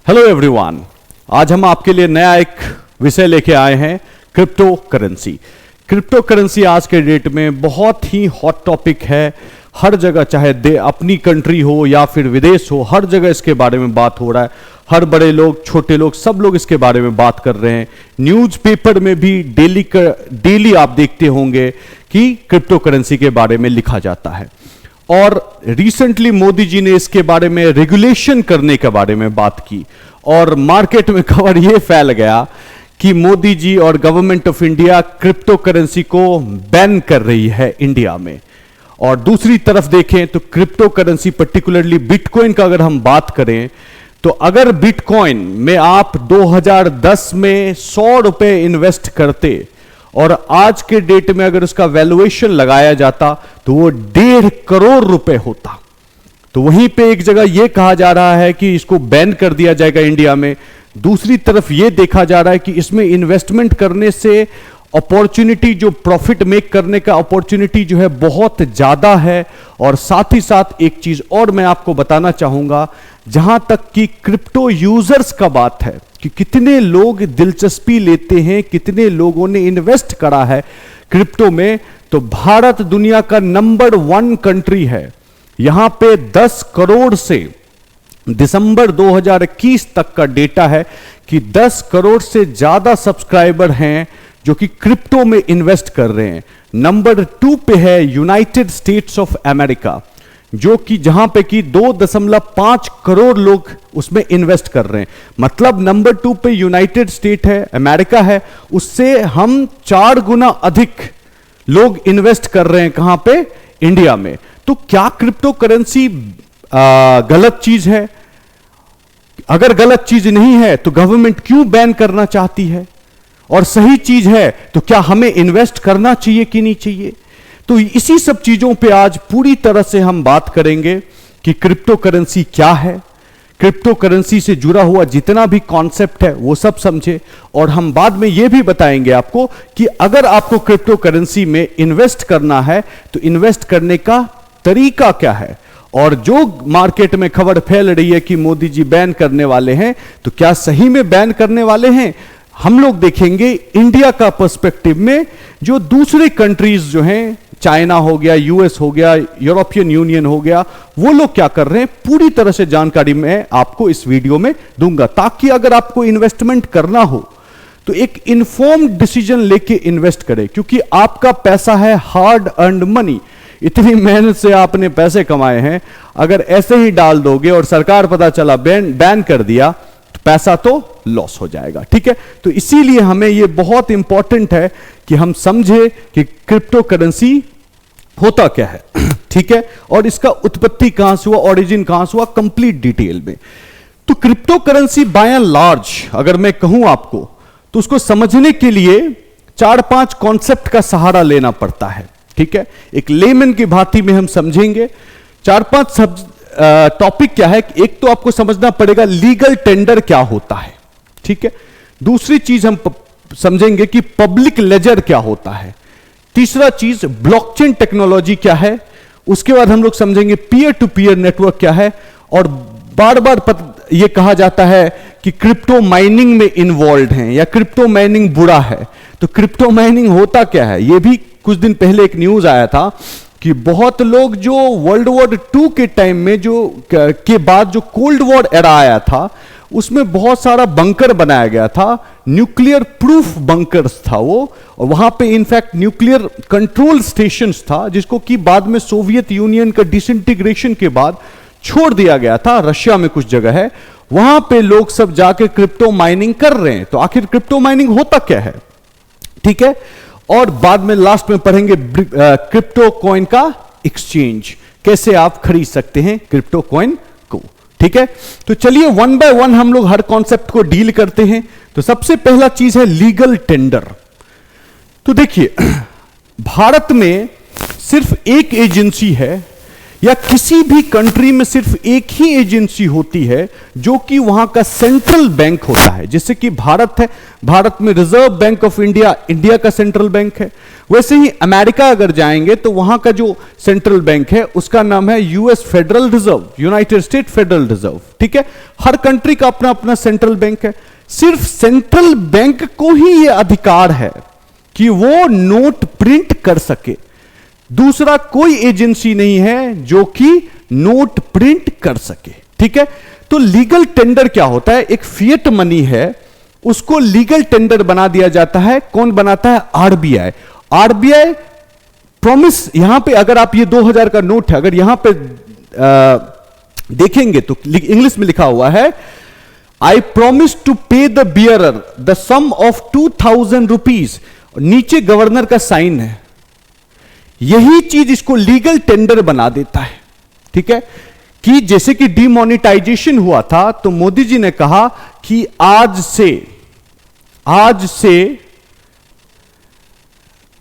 Hello everyone, आज हम आपके लिए नया एक विषय लेके आए हैं, क्रिप्टो करेंसी। क्रिप्टो करेंसी आज के डेट में बहुत ही हॉट टॉपिक है। हर जगह, चाहे अपनी कंट्री हो या फिर विदेश हो, हर जगह इसके बारे में बात हो रहा है। हर बड़े लोग, छोटे लोग, सब लोग इसके बारे में बात कर रहे हैं। न्यूज़पेपर में भी डेली आप देखते होंगे कि क्रिप्टो करेंसी के बारे में लिखा जाता है। और रिसेंटली मोदी जी ने इसके बारे में रेगुलेशन करने के बारे में बात की और मार्केट में खबर यह फैल गया कि मोदी जी और government of India crypto currency को बैन कर रही है इंडिया में। और दूसरी तरफ देखें तो क्रिप्टो करेंसी, पर्टिकुलरली बिटकॉइन का अगर हम बात करें तो अगर बिटकॉइन में आप 2010 में 100 रुपए इन्वेस्ट करते और आज के डेट में अगर उसका वैल्यूएशन लगाया जाता तो वो 1.5 करोड़ रुपए होता। तो वहीं पे एक जगह यह कहा जा रहा है कि इसको बैन कर दिया जाएगा इंडिया में, दूसरी तरफ यह देखा जा रहा है कि इसमें इन्वेस्टमेंट करने से अपॉर्चुनिटी, जो प्रॉफिट मेक करने का अपॉर्चुनिटी जो है बहुत ज्यादा है। और साथ ही साथ एक चीज और मैं आपको बताना चाहूंगा, जहां तक कि क्रिप्टो यूजर्स का बात है कि कितने लोग दिलचस्पी लेते हैं, कितने लोगों ने इन्वेस्ट करा है क्रिप्टो में, तो भारत दुनिया का नंबर 1 कंट्री है। यहां पे 10 करोड़ से दिसंबर 2021 तक का डेटा है कि 10 करोड़ से ज्यादा सब्सक्राइबर हैं जो कि क्रिप्टो में इन्वेस्ट कर रहे हैं। नंबर 2 पे है यूनाइटेड स्टेट्स ऑफ अमेरिका, जो कि जहां पे कि 2.5 करोड़ लोग उसमें इन्वेस्ट कर रहे हैं। मतलब नंबर 2 पे यूनाइटेड स्टेट है, अमेरिका है, उससे हम 4 गुना अधिक लोग इन्वेस्ट कर रहे हैं। कहां पे? इंडिया में। तो क्या क्रिप्टो करेंसी गलत चीज है? अगर गलत चीज नहीं है तो गवर्नमेंट क्यों बैन करना चाहती है? और सही चीज है तो क्या हमें इन्वेस्ट करना चाहिए कि नहीं चाहिए? तो इसी सब चीजों पे आज पूरी तरह से हम बात करेंगे कि क्रिप्टो करेंसी क्या है, क्रिप्टो करेंसी से जुड़ा हुआ जितना भी कॉन्सेप्ट है वो सब समझे। और हम बाद में ये भी बताएंगे आपको कि अगर आपको क्रिप्टो करेंसी में इन्वेस्ट करना है तो इन्वेस्ट करने का तरीका क्या है। और जो मार्केट में खबर फैल रही है कि मोदी जी बैन करने वाले हैं, तो क्या सही में बैन करने वाले हैं? हम लोग देखेंगे इंडिया का पर्सपेक्टिव में, जो दूसरे कंट्रीज जो हैं, चाइना हो गया, यूएस हो गया, यूरोपियन यूनियन हो गया, वो लोग क्या कर रहे हैं, पूरी तरह से जानकारी मैं आपको इस वीडियो में दूंगा, ताकि अगर आपको इन्वेस्टमेंट करना हो तो एक इन्फॉर्म्ड डिसीजन लेके इन्वेस्ट करें। क्योंकि आपका पैसा है हार्ड अर्न्ड मनी, इतनी मेहनत से आपने पैसे कमाए हैं, अगर ऐसे ही डाल दोगे और सरकार पता चला बैन कर दिया तो पैसा तो लॉस हो जाएगा। ठीक है, तो इसीलिए हमें यह बहुत इंपॉर्टेंट है कि हम समझे कि क्रिप्टो करेंसी होता क्या है। ठीक है, और इसका उत्पत्ति कहां से हुआ, ओरिजिन कहां से हुआ, कंप्लीट डिटेल में। तो crypto currency by and large अगर मैं कहूं आपको, तो उसको समझने के लिए 4-5 कॉन्सेप्ट का सहारा लेना पड़ता है। ठीक है, एक लेमन की भांति में हम समझेंगे। 4-5 टॉपिक क्या है। एक तो आपको समझना पड़ेगा लीगल टेंडर क्या होता है। ठीक है, दूसरी चीज हम समझेंगे कि पब्लिक लेजर क्या होता है। तीसरा चीज ब्लॉकचेन टेक्नोलॉजी क्या है। उसके बाद हम लोग समझेंगे पीयर टू पीयर नेटवर्क क्या है। और बार बार यह कहा जाता है कि क्रिप्टो माइनिंग में इन्वॉल्व हैं या क्रिप्टो माइनिंग बुरा है। तो क्रिप्टो माइनिंग होता क्या है? यह भी कुछ दिन पहले एक न्यूज आया था कि बहुत लोग जो वर्ल्ड वॉर 2 के टाइम में के बाद जो कोल्ड वॉर एरा आया था, उसमें बहुत सारा बंकर बनाया गया था, न्यूक्लियर प्रूफ बंकर्स था वो, और वहां पे इनफैक्ट न्यूक्लियर कंट्रोल स्टेशंस था, जिसको कि बाद में सोवियत यूनियन का डिसइंटीग्रेशन के बाद छोड़ दिया गया था। रशिया में कुछ जगह है, वहां पे लोग सब जाके क्रिप्टो माइनिंग कर रहे हैं। तो आखिर क्रिप्टो माइनिंग होता क्या है? ठीक है, और बाद में लास्ट में पढ़ेंगे क्रिप्टो कॉइन का एक्सचेंज, कैसे आप खरीद सकते हैं क्रिप्टो कॉइन को। ठीक है, तो चलिए 1 बाय 1 हम लोग हर कॉन्सेप्ट को डील करते हैं। तो सबसे पहला चीज है लीगल टेंडर। तो देखिए, भारत में सिर्फ एक एजेंसी है, या किसी भी कंट्री में सिर्फ एक ही एजेंसी होती है जो कि वहां का सेंट्रल बैंक होता है। जैसे कि भारत है, भारत में reserve bank of India India का सेंट्रल बैंक है। वैसे ही अमेरिका अगर जाएंगे तो वहां का जो सेंट्रल बैंक है उसका नाम है US federal reserve, United state federal reserve. ठीक है, हर कंट्री का अपना अपना सेंट्रल बैंक है। सिर्फ सेंट्रल बैंक को ही यह अधिकार है कि वो नोट प्रिंट कर सके। दूसरा कोई एजेंसी नहीं है जो कि नोट प्रिंट कर सके। ठीक है, तो लीगल टेंडर क्या होता है? एक फिएट मनी है, उसको लीगल टेंडर बना दिया जाता है। कौन बनाता है? आरबीआई। आरबीआई प्रॉमिस, यहां पे अगर आप ये 2000 का नोट है, अगर यहां पे देखेंगे तो इंग्लिश में लिखा हुआ है, I promise to pay the bearer the sum of 2000 rupees. नीचे गवर्नर का साइन है। यही चीज इसको लीगल टेंडर बना देता है। ठीक है, कि जैसे कि डिमोनेटाइजेशन हुआ था तो मोदी जी ने कहा कि आज से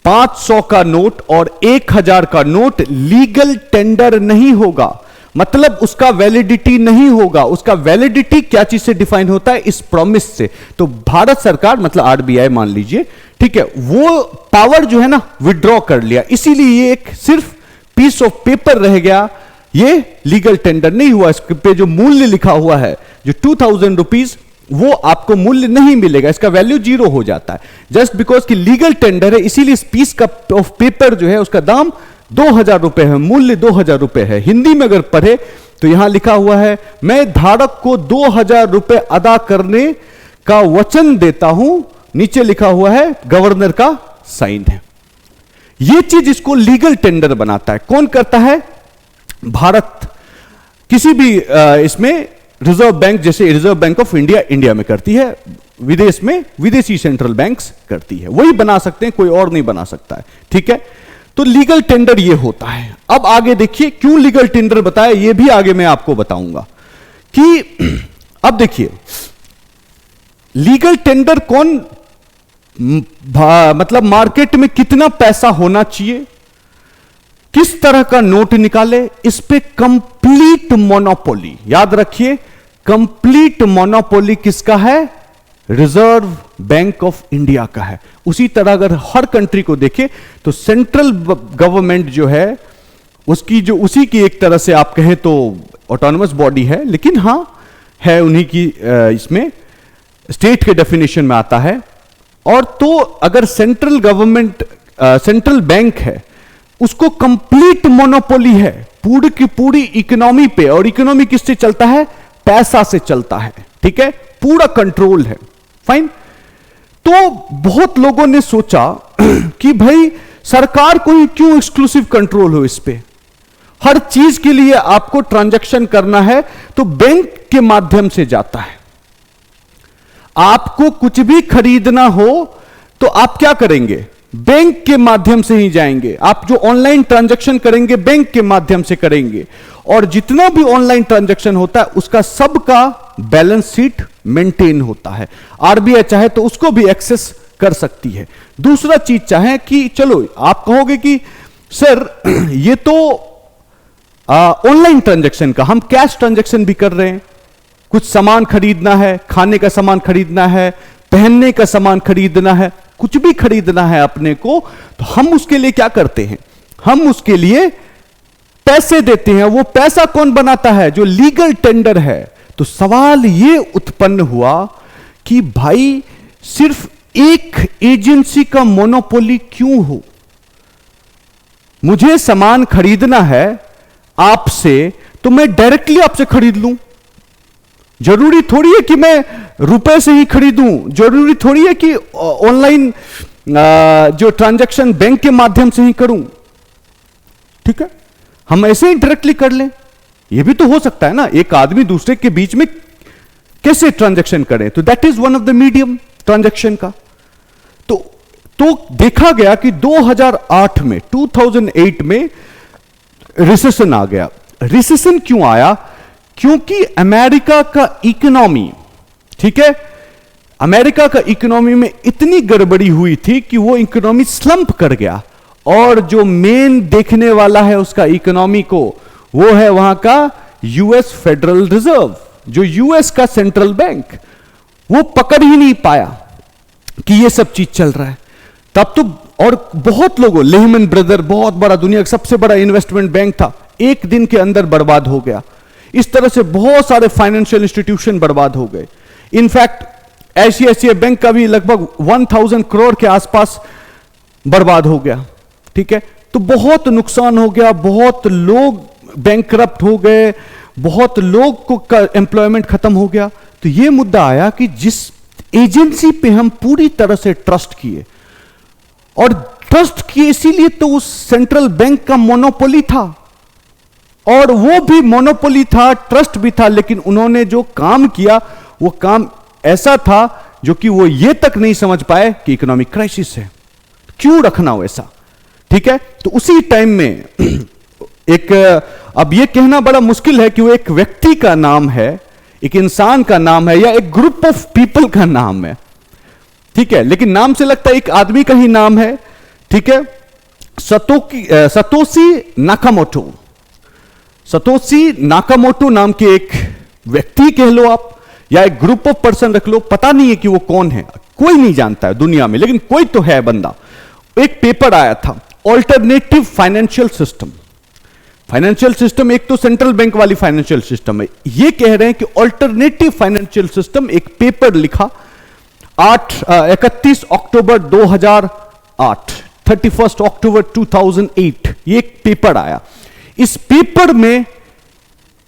500 का नोट और 1000 का नोट लीगल टेंडर नहीं होगा, मतलब उसका वैलिडिटी नहीं होगा। उसका वैलिडिटी क्या चीज से डिफाइन होता है? इस प्रॉमिस से। तो भारत सरकार, मतलब आरबीआई मान लीजिए, ठीक है, वो पावर जो है ना विड्रॉ कर लिया, इसीलिए ये एक सिर्फ पीस ऑफ पेपर रह गया, ये लीगल टेंडर नहीं हुआ। इस पे जो मूल्य लिखा हुआ है, जो 2000 रुपीज, वो आपको मूल्य नहीं मिलेगा, इसका वैल्यू 0 हो जाता है। जस्ट बिकॉज कि लीगल टेंडर है, इसीलिए इस पीस का ऑफ पेपर जो है उसका दाम 2000 रुपए है, मूल्य 2000 रुपए है। हिंदी में अगर पढ़े तो यहां लिखा हुआ है, मैं धारक को 2000 रुपए अदा करने का वचन देता हूं। नीचे लिखा हुआ है, गवर्नर का साइन है। यह चीज इसको लीगल टेंडर बनाता है। कौन करता है? भारत। किसी भी इसमें रिजर्व बैंक, जैसे reserve bank of India India में करती है, विदेश में विदेशी सेंट्रल बैंक्स करती है, वही बना सकते हैं, कोई और नहीं बना सकता है। ठीक है, तो लीगल टेंडर ये होता है। अब आगे देखिए क्यों लीगल टेंडर बताया, ये भी आगे मैं आपको बताऊंगा कि अब देखिए लीगल टेंडर कौन, मतलब मार्केट में कितना पैसा होना चाहिए, किस तरह का नोट निकाले, इस पे कंप्लीट मोनोपोली, याद रखिए, कंप्लीट मोनोपोली किसका है? रिजर्व बैंक ऑफ इंडिया का है। उसी तरह अगर हर कंट्री को देखें तो सेंट्रल गवर्नमेंट जो है उसकी जो उसी की एक तरह से आप कहें तो ऑटोनमस बॉडी है, लेकिन हां है उन्हीं की, इसमें स्टेट के डेफिनेशन में आता है। और तो अगर सेंट्रल गवर्नमेंट सेंट्रल बैंक है, उसको कंप्लीट मोनोपोली है पूरी की पूरी इकोनॉमी पे, और इकोनॉमी किससे चलता है? पैसा से चलता है। ठीक है, पूरा कंट्रोल है। फाइन। तो बहुत लोगों ने सोचा कि भाई सरकार को ही क्यों एक्सक्लूसिव कंट्रोल हो इस पे, हर चीज के लिए आपको ट्रांजैक्शन करना है तो बैंक के माध्यम से जाता है। आपको कुछ भी खरीदना हो तो आप क्या करेंगे? बैंक के माध्यम से ही जाएंगे। आप जो ऑनलाइन ट्रांजैक्शन करेंगे बैंक के माध्यम से करेंगे, और जितना भी ऑनलाइन ट्रांजैक्शन होता है उसका सबका बैलेंस शीट मेंटेन होता है। आरबीआई चाहे तो उसको भी एक्सेस कर सकती है। दूसरा चीज चाहे कि चलो आप कहोगे कि सर ये तो ऑनलाइन ट्रांजैक्शन का, हम कैश ट्रांजैक्शन भी कर रहे हैं, कुछ सामान खरीदना है, खाने का सामान खरीदना है, पहनने का सामान खरीदना है, कुछ भी खरीदना है अपने को, तो हम उसके लिए क्या करते हैं? हम उसके लिए पैसे देते हैं। वो पैसा कौन बनाता है? जो लीगल टेंडर है। तो सवाल ये उत्पन्न हुआ कि भाई सिर्फ एक एजेंसी का मोनोपोली क्यों हो? मुझे सामान खरीदना है आपसे तो मैं डायरेक्टली आपसे खरीद लूं, जरूरी थोड़ी है कि मैं रुपए से ही खरीदूं, जरूरी थोड़ी है कि ऑनलाइन जो ट्रांजैक्शन बैंक के माध्यम से ही करूं। ठीक है, हम ऐसे ही डायरेक्टली कर लें, यह भी तो हो सकता है ना, एक आदमी दूसरे के बीच में कैसे ट्रांजैक्शन करें, तो that is one of the medium transaction का। तो देखा गया कि 2008 में 2008 में रिसेशन आ गया। रिसेशन क्यों आया? क्योंकि अमेरिका का इकोनॉमी, ठीक है, अमेरिका का इकोनॉमी में इतनी गड़बड़ी हुई थी कि वो इकोनॉमी स्लंप कर गया, और जो मेन देखने वाला है उसका इकोनॉमी को, वो है वहां का यूएस फेडरल रिजर्व, जो यूएस का सेंट्रल बैंक, वो पकड़ ही नहीं पाया कि ये सब चीज चल रहा है। तब तो और बहुत लोगों, लेहमैन ब्रदर बहुत बड़ा, दुनिया का सबसे बड़ा इन्वेस्टमेंट बैंक था, एक दिन के अंदर बर्बाद हो गया। इस तरह से बहुत सारे फाइनेंशियल इंस्टीट्यूशन बर्बाद हो गए। इनफैक्ट आईसीआईसीआई बैंक का भी लगभग 1000 करोड़ के आसपास बर्बाद हो गया। ठीक है, तो बहुत नुकसान हो गया, बहुत लोग बैंकरप्ट हो गए, बहुत लोग को एम्प्लॉयमेंट खत्म हो गया। तो यह मुद्दा आया कि जिस एजेंसी पे हम पूरी तरह से ट्रस्ट किए, और ट्रस्ट किए इसीलिए तो उस सेंट्रल बैंक का मोनोपोली था, और वो भी मोनोपोली था, ट्रस्ट भी था, लेकिन उन्होंने जो काम किया वो काम ऐसा था जो कि वो ये तक नहीं समझ पाए कि इकोनॉमिक क्राइसिस है, क्यों रखना हो ऐसा। ठीक है, तो उसी टाइम में एक, अब ये कहना बड़ा मुश्किल है कि वो एक व्यक्ति का नाम है, एक इंसान का नाम है, या एक ग्रुप ऑफ पीपल का नाम है। ठीक है, लेकिन नाम से लगता है एक आदमी का ही नाम है। ठीक है, सतोशी नाकामोटो, सतोशी नाकामोटो नाम के एक व्यक्ति कह लो आप, या एक ग्रुप ऑफ पर्सन रख लो, पता नहीं है कि वो कौन है, कोई नहीं जानता है दुनिया में, लेकिन कोई तो है बंदा। एक पेपर आया था, alternative financial system. Financial system एक तो सेंट्रल बैंक वाली फाइनेंशियल सिस्टम है, ये कह रहे हैं कि ऑल्टरनेटिव फाइनेंशियल सिस्टम। एक पेपर लिखा 31 अक्टूबर 2008, 31 अक्टूबर 2008, ये एक पेपर आया। इस पेपर में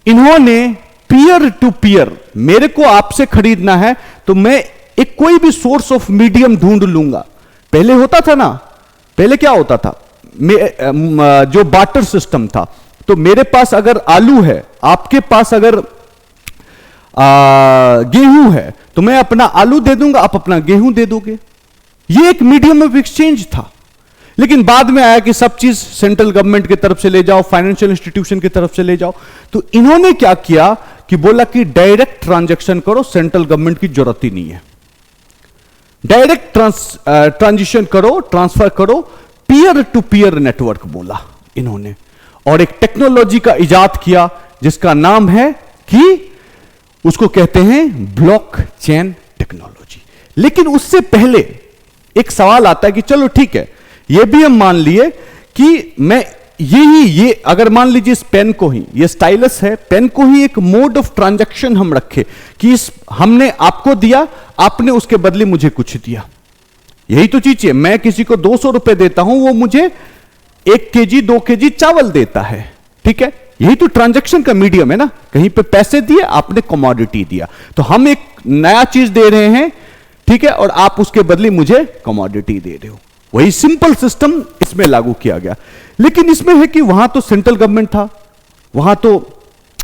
इन्होंने पीयर टू पीयर, मेरे को आपसे खरीदना है तो मैं एक कोई भी सोर्स ऑफ मीडियम ढूंढ लूंगा। पहले होता था ना, पहले क्या होता था, जो बार्टर सिस्टम था, तो मेरे पास अगर आलू है, आपके पास अगर गेहूं है, तो मैं अपना आलू दे दूंगा, आप अपना गेहूं दे दोगे। ये एक मीडियम ऑफ एक्सचेंज था। लेकिन बाद में आया कि सब चीज सेंट्रल गवर्नमेंट की तरफ से ले जाओ, फाइनेंशियल इंस्टीट्यूशन की तरफ से ले जाओ। तो इन्होंने क्या किया कि बोला कि डायरेक्ट ट्रांजैक्शन करो, सेंट्रल गवर्नमेंट की जरूरत ही नहीं है, डायरेक्ट ट्रांजिशन करो, ट्रांसफर करो, पीयर टू पीयर नेटवर्क बोला इन्होंने। और एक टेक्नोलॉजी का इजाद किया जिसका नाम है कि उसको कहते हैं ब्लॉकचेन टेक्नोलॉजी। लेकिन उससे पहले एक सवाल आता है कि चलो ठीक है, ये भी हम मान लिए कि मैं ये अगर मान लीजिए इस पेन को ही, ये स्टाइलस है, पेन को ही एक मोड ऑफ ट्रांजैक्शन हम रखे कि इस हमने आपको दिया, आपने उसके बदले मुझे कुछ दिया। यही तो चीज है, मैं किसी को 200 रुपए देता हूं, वो मुझे 1 केजी 2 केजी चावल देता है। ठीक है, यही तो ट्रांजैक्शन का मीडियम है ना, कहीं पे पैसे दिए, आपने कमोडिटी दिया, तो हम एक नया चीज दे रहे हैं। ठीक है, और आप उसके बदले मुझे कमोडिटी दे रहे हो। वही सिंपल सिस्टम इसमें लागू किया गया। लेकिन इसमें है कि वहां तो सेंट्रल गवर्नमेंट था, वहां तो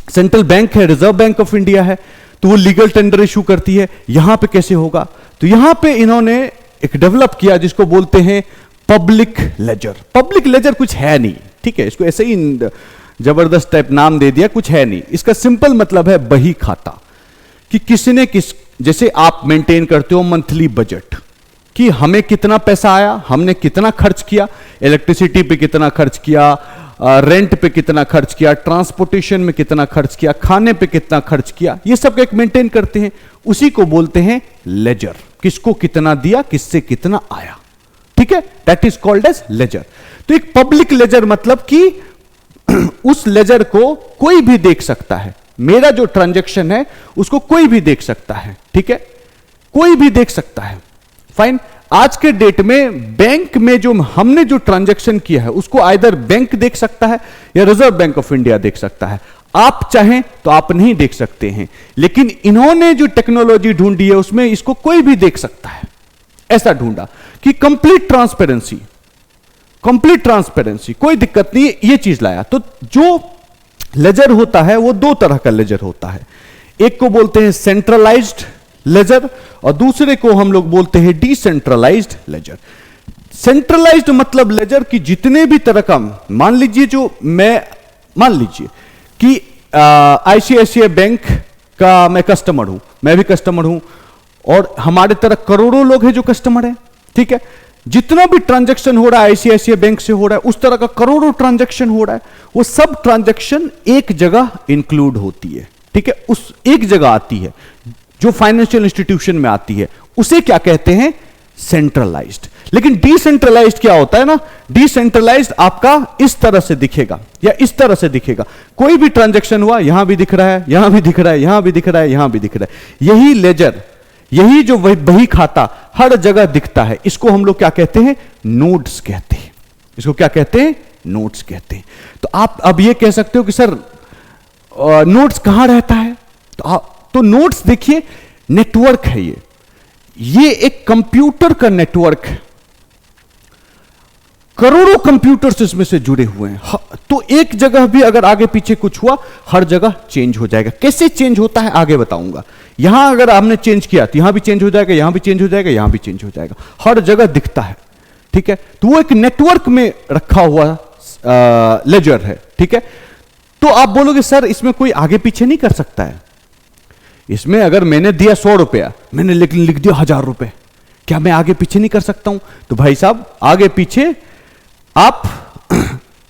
सेंट्रल बैंक है, रिजर्व बैंक ऑफ इंडिया है, तो वो लीगल टेंडर इशू करती है। यहां पे कैसे होगा, तो यहां पे इन्होंने एक डेवलप किया जिसको बोलते हैं पब्लिक लेजर। पब्लिक लेजर कुछ है नहीं, ठीक है, इसको ऐसे ही जबरदस्त टाइप नाम दे दिया, कुछ है नहीं। इसका सिंपल मतलब है बही खाता, कि किसी ने जैसे आप मेंटेन करते हो मंथली बजट, कि हमें कितना पैसा आया, हमने कितना खर्च किया, इलेक्ट्रिसिटी पे कितना खर्च किया, रेंट पे कितना खर्च किया, ट्रांसपोर्टेशन में कितना खर्च किया, खाने पे कितना खर्च किया, ये सब एक मेंटेन करते हैं, उसी को बोलते हैं लेजर। किसको कितना दिया, किससे कितना आया, ठीक है, that is called as ledger. तो एक पब्लिक लेजर मतलब कि उस लेजर को कोई भी देख सकता है, मेरा जो ट्रांजैक्शन है उसको कोई भी देख सकता है, ठीक है, कोई भी देख सकता है। फाइन, आज के डेट में बैंक में जो हमने जो ट्रांजैक्शन किया है उसको आइदर बैंक देख सकता है या रिजर्व बैंक ऑफ इंडिया देख सकता है। आप चाहें तो आप नहीं देख सकते हैं, लेकिन इन्होंने जो टेक्नोलॉजी ढूंढी है उसमें इसको कोई भी देख सकता है। ऐसा ढूंढा कि कंप्लीट ट्रांसपेरेंसी, कंप्लीट ट्रांसपेरेंसी, कोई दिक्कत नहीं है, ये चीज लाया। तो जो लेजर होता है वो दो तरह का लेजर होता है, एक को बोलते हैं सेंट्रलाइज्ड लेजर और दूसरे को हम लोग बोलते हैं डिसेंट्रलाइज्ड लेजर। सेंट्रलाइज्ड मतलब लेजर की जितने भी तरह का, मान लीजिए जो मान लीजिए कि आईसीआईसीआई बैंक का मैं कस्टमर हूं, मैं भी कस्टमर हूं, और हमारे तरह करोड़ों लोग हैं जो कस्टमर हैं, ठीक है। जितना भी ट्रांजैक्शन हो रहा है आईसीआईसीआई बैंक से हो रहा है, उस तरह का करोड़ों ट्रांजैक्शन हो रहा है, वो सब ट्रांजैक्शन एक जगह इंक्लूड होती है, ठीक है, उस एक जगह आती है जो फाइनेंशियल इंस्टीट्यूशन में आती है, उसे क्या कहते हैं, सेंट्रलाइज्ड। लेकिन डिसेंट्रलाइज्ड क्या होता है ना, डिसेंट्रलाइज्ड आपका इस तरह से दिखेगा या इस तरह से दिखेगा, कोई भी ट्रांजैक्शन हुआ यहां भी दिख रहा है, यहां भी दिख रहा है, यहां भी दिख रहा है, यहां भी दिख रहा है, यही लेजर, यही जो बही खाता हर जगह दिखता है, इसको हम लोग क्या कहते हैं, नोड्स कहते हैं, इसको क्या कहते हैं, नोड्स कहते हैं। तो आप अब ये कह सकते हो कि सर नोड्स कहां रहता है, तो नोड्स देखिए नेटवर्क है, ये एक कंप्यूटर का नेटवर्क है, करोड़ों कंप्यूटर्स इसमें से जुड़े हुए हैं, तो एक जगह भी अगर आगे पीछे कुछ हुआ हर जगह चेंज हो जाएगा। कैसे चेंज होता है आगे बताऊंगा, यहां अगर हमने चेंज किया तो यहां भी चेंज हो जाएगा, यहां भी चेंज हो जाएगा, यहां भी चेंज हो जाएगा, हर जगह दिखता है, ठीक है। तो वो एक नेटवर्क में रखा हुआ लेजर है, ठीक है। तो आप बोलोगे सर इसमें कोई आगे पीछे नहीं कर सकता है, इसमें अगर मैंने दिया 100 रुपया, मैंने लेकिन लिख दिया 1000 रुपए, क्या मैं आगे पीछे नहीं कर सकता हूं? तो भाई साहब आगे पीछे आप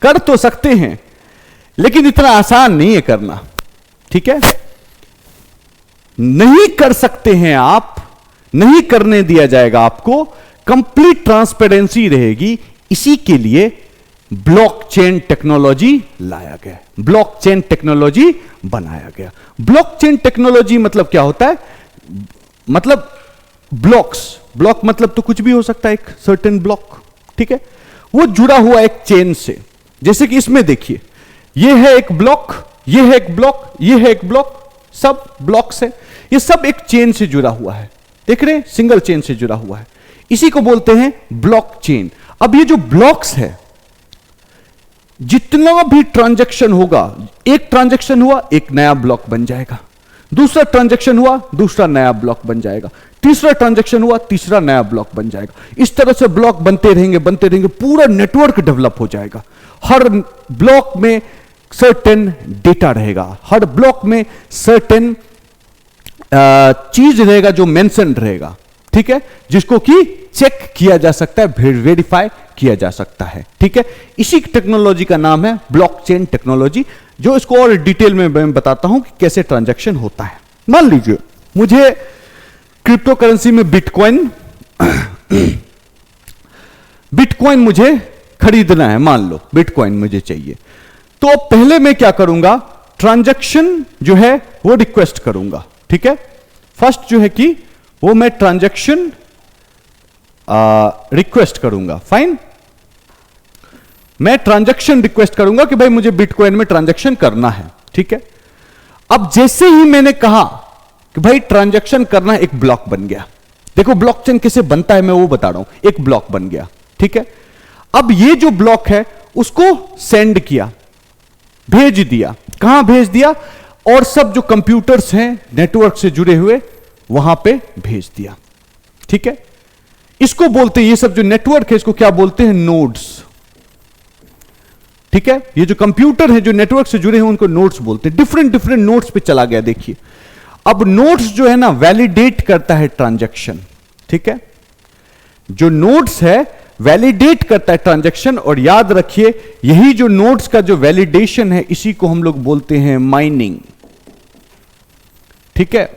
कर तो सकते हैं, लेकिन इतना आसान नहीं है करना, ठीक है, नहीं कर सकते हैं आप, नहीं करने दिया जाएगा आपको, कंप्लीट ट्रांसपेरेंसी रहेगी। इसी के लिए ब्लॉकचेन टेक्नोलॉजी लाया गया, ब्लॉकचेन टेक्नोलॉजी बनाया गया। ब्लॉकचेन टेक्नोलॉजी मतलब क्या होता है, मतलब ब्लॉक्स, ब्लॉक मतलब तो कुछ भी हो सकता है, एक सर्टेन ब्लॉक, ठीक है, वो जुड़ा हुआ एक चेन से। जैसे कि इसमें देखिए, ये है एक ब्लॉक, ये है एक ब्लॉक, ये है एक ब्लॉक, सब ब्लॉक्स है, ये सब एक चेन से जुड़ा हुआ है, देख रहे हैं, सिंगल चेन से जुड़ा हुआ है, इसी को बोलते हैं ब्लॉकचेन। अब ये जो ब्लॉक्स है, जितना भी ट्रांजैक्शन होगा, एक ट्रांजैक्शन हुआ एक नया ब्लॉक बन जाएगा, दूसरा ट्रांजैक्शन हुआ दूसरा नया ब्लॉक बन जाएगा, तीसरा ट्रांजैक्शन हुआ तीसरा नया ब्लॉक बन जाएगा, इस तरह से ब्लॉक बनते रहेंगे, पूरा नेटवर्क डेवलप हो जाएगा। हर ब्लॉक में सर्टेन डेटा रहेगा, हर ब्लॉक में सर्टेन चीज रहेगा जो मेंशन रहेगा, ठीक है, जिसको कि चेक किया जा सकता है, वेरीफाई किया जा सकता है, ठीक है। इसी टेक्नोलॉजी का नाम है ब्लॉकचेन टेक्नोलॉजी, जो इसको और डिटेल में मैं बताता हूं कि कैसे ट्रांजैक्शन होता है। मान लीजिए मुझे क्रिप्टो करेंसी में बिटकॉइन मुझे खरीदना है, मान लो बिटकॉइन मुझे चाहिए, तो पहले मैं क्या करूंगा, ट्रांजैक्शन जो है वो रिक्वेस्ट करूंगा, ठीक है। फर्स्ट जो है कि वो मैं ट्रांजैक्शन रिक्वेस्ट करूंगा, फाइन, मैं ट्रांजैक्शन रिक्वेस्ट करूंगा कि भाई मुझे बिटकॉइन में ट्रांजैक्शन करना है, ठीक है। अब जैसे ही मैंने कहा कि भाई ट्रांजैक्शन करना, एक ब्लॉक बन गया। देखो ब्लॉकचेन कैसे बनता है मैं वो बता रहा हूं, एक ब्लॉक बन गया, ठीक है। अब ये जो ब्लॉक है उसको सेंड किया, भेज दिया, कहां भेज दिया, और सब जो कंप्यूटर्स हैं नेटवर्क से जुड़े हुए वहां पे भेज दिया, ठीक है। इसको बोलते हैं, ये सब जो नेटवर्क है इसको क्या बोलते हैं, नोड्स, ठीक है। ये जो कंप्यूटर है जो नेटवर्क से जुड़े हैं उनको नोड्स बोलते हैं। डिफरेंट डिफरेंट नोड्स पे चला गया, देखिए अब नोड्स जो है ना वैलिडेट करता है ट्रांजैक्शन, ठीक है, जो नोड्स है वैलिडेट करता है ट्रांजैक्शन, और याद रखिए यही जो नोड्स का जो वैलिडेशन है इसी को हम लोग बोलते हैं माइनिंग, ठीक है,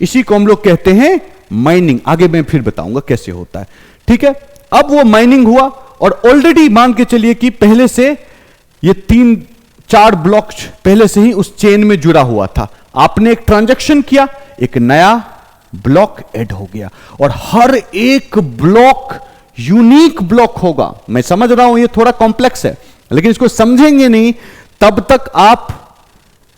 इसी को हम लोग कहते हैं माइनिंग। आगे मैं फिर बताऊंगा कैसे होता है, ठीक है। अब वो माइनिंग हुआ और ऑलरेडी मान के चलिए कि पहले से ये 3-4 ब्लॉक पहले से ही उस चेन में जुड़ा हुआ था, आपने एक ट्रांजैक्शन किया, एक नया ब्लॉक ऐड हो गया, और हर एक ब्लॉक यूनिक ब्लॉक होगा। मैं समझ रहा हूं ये थोड़ा कॉम्प्लेक्स है, लेकिन इसको समझेंगे नहीं तब तक आप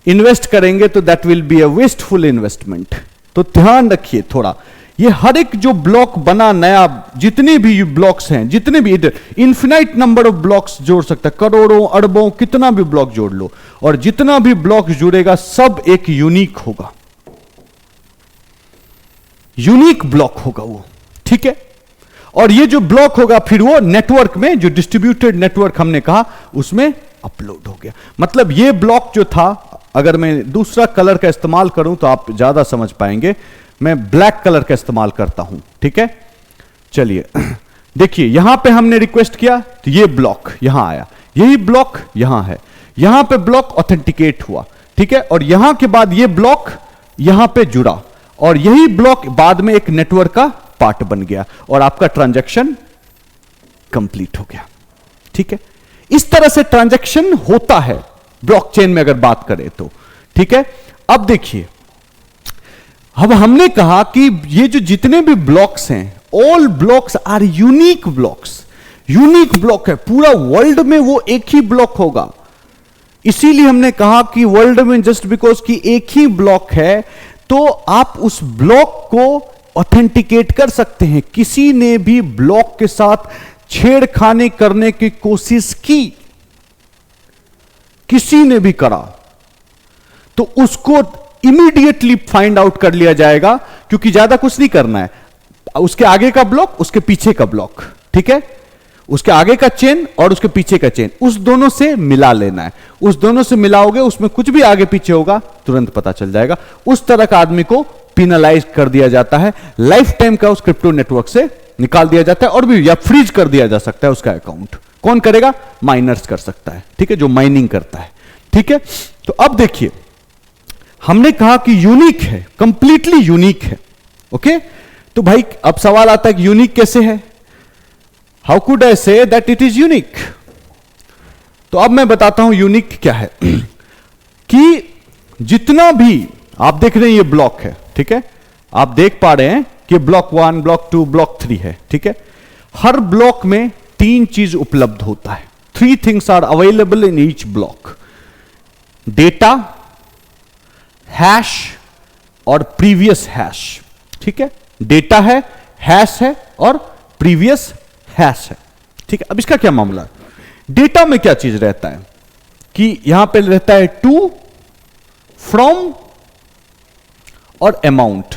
इन्वेस्ट करेंगे तो that will be a wasteful investment. तो ध्यान रखिए थोड़ा, ये हर एक जो ब्लॉक बना नया, जितने भी ब्लॉक्स हैं, जितने भी इनफिनाइट नंबर ऑफ ब्लॉक्स जोड़ सकता है, करोड़ों अरबों कितना भी ब्लॉक जोड़ लो, और जितना भी ब्लॉक जुड़ेगा सब एक यूनिक होगा, यूनिक ब्लॉक होगा वो, ठीक है। और ये जो ब्लॉक होगा फिर वो नेटवर्क में, जो डिस्ट्रीब्यूटेड नेटवर्क हमने कहा उसमें अपलोड हो गया। मतलब ये ब्लॉक जो था, अगर मैं दूसरा कलर का इस्तेमाल करूं तो आप ज्यादा समझ पाएंगे, मैं ब्लैक कलर का इस्तेमाल करता हूं, ठीक है। चलिए देखिए यहां पे हमने रिक्वेस्ट किया तो ये ब्लॉक यहां आया, यही ब्लॉक यहां है, यहां पे ब्लॉक ऑथेंटिकेट हुआ, ठीक है, और यहां के बाद ये ब्लॉक यहां पे जुड़ा और यही ब्लॉक बाद में एक नेटवर्क का पार्ट बन गया और आपका ट्रांजैक्शन कंप्लीट हो गया। ठीक है, इस तरह से ट्रांजैक्शन होता है ब्लॉकचेन में अगर बात करें तो। ठीक है, अब देखिए, अब हमने कहा कि ये जो जितने भी ब्लॉक्स हैं, all blocks are unique blocks. Unique block है, पूरा वर्ल्ड में वो एक ही ब्लॉक होगा। इसीलिए हमने कहा कि वर्ल्ड में जस्ट बिकॉज कि एक ही ब्लॉक है तो आप उस ब्लॉक को ऑथेंटिकेट कर सकते हैं। किसी ने भी ब्लॉक के साथ छेड़खानी करने की कोशिश की, किसी ने भी करा तो उसको इमीडिएटली फाइंड आउट कर लिया जाएगा, क्योंकि ज्यादा कुछ नहीं करना है। उसके आगे का ब्लॉक, उसके पीछे का ब्लॉक, ठीक है, उसके आगे का चेन और उसके पीछे का चेन, उस दोनों से मिला लेना है। उस दोनों से मिलाओगे, उसमें कुछ भी आगे पीछे होगा तुरंत पता चल जाएगा। उस तरह का आदमी को पिनलाइज कर दिया जाता है, लाइफ टाइम का उस क्रिप्टो नेटवर्क से निकाल दिया जाता है, और भी या फ्रीज कर दिया जा सकता है उसका अकाउंट। कौन करेगा? माइनर्स कर सकता है, ठीक है, जो माइनिंग करता है। ठीक है, तो अब देखिए, हमने कहा कि यूनिक है, कंप्लीटली यूनिक है। ओके, तो भाई अब सवाल आता है कि यूनिक कैसे है? How could I say that it is unique? तो अब मैं बताता हूं यूनिक क्या है। कि जितना भी आप देख रहे हैं ये ब्लॉक है, ठीक है, आप देख पा रहे हैं कि ब्लॉक 1, ब्लॉक 2, ब्लॉक 3 है, ठीक है। हर ब्लॉक में 3 चीज उपलब्ध होता है। 3 things are available in each block: data, hash और प्रीवियस हैश। ठीक है, डेटा है, हैश है और प्रीवियस हैश है। ठीक है, अब इसका क्या मामला है? डेटा में क्या चीज रहता है कि यहां पे रहता है टू, फ्रॉम और अमाउंट।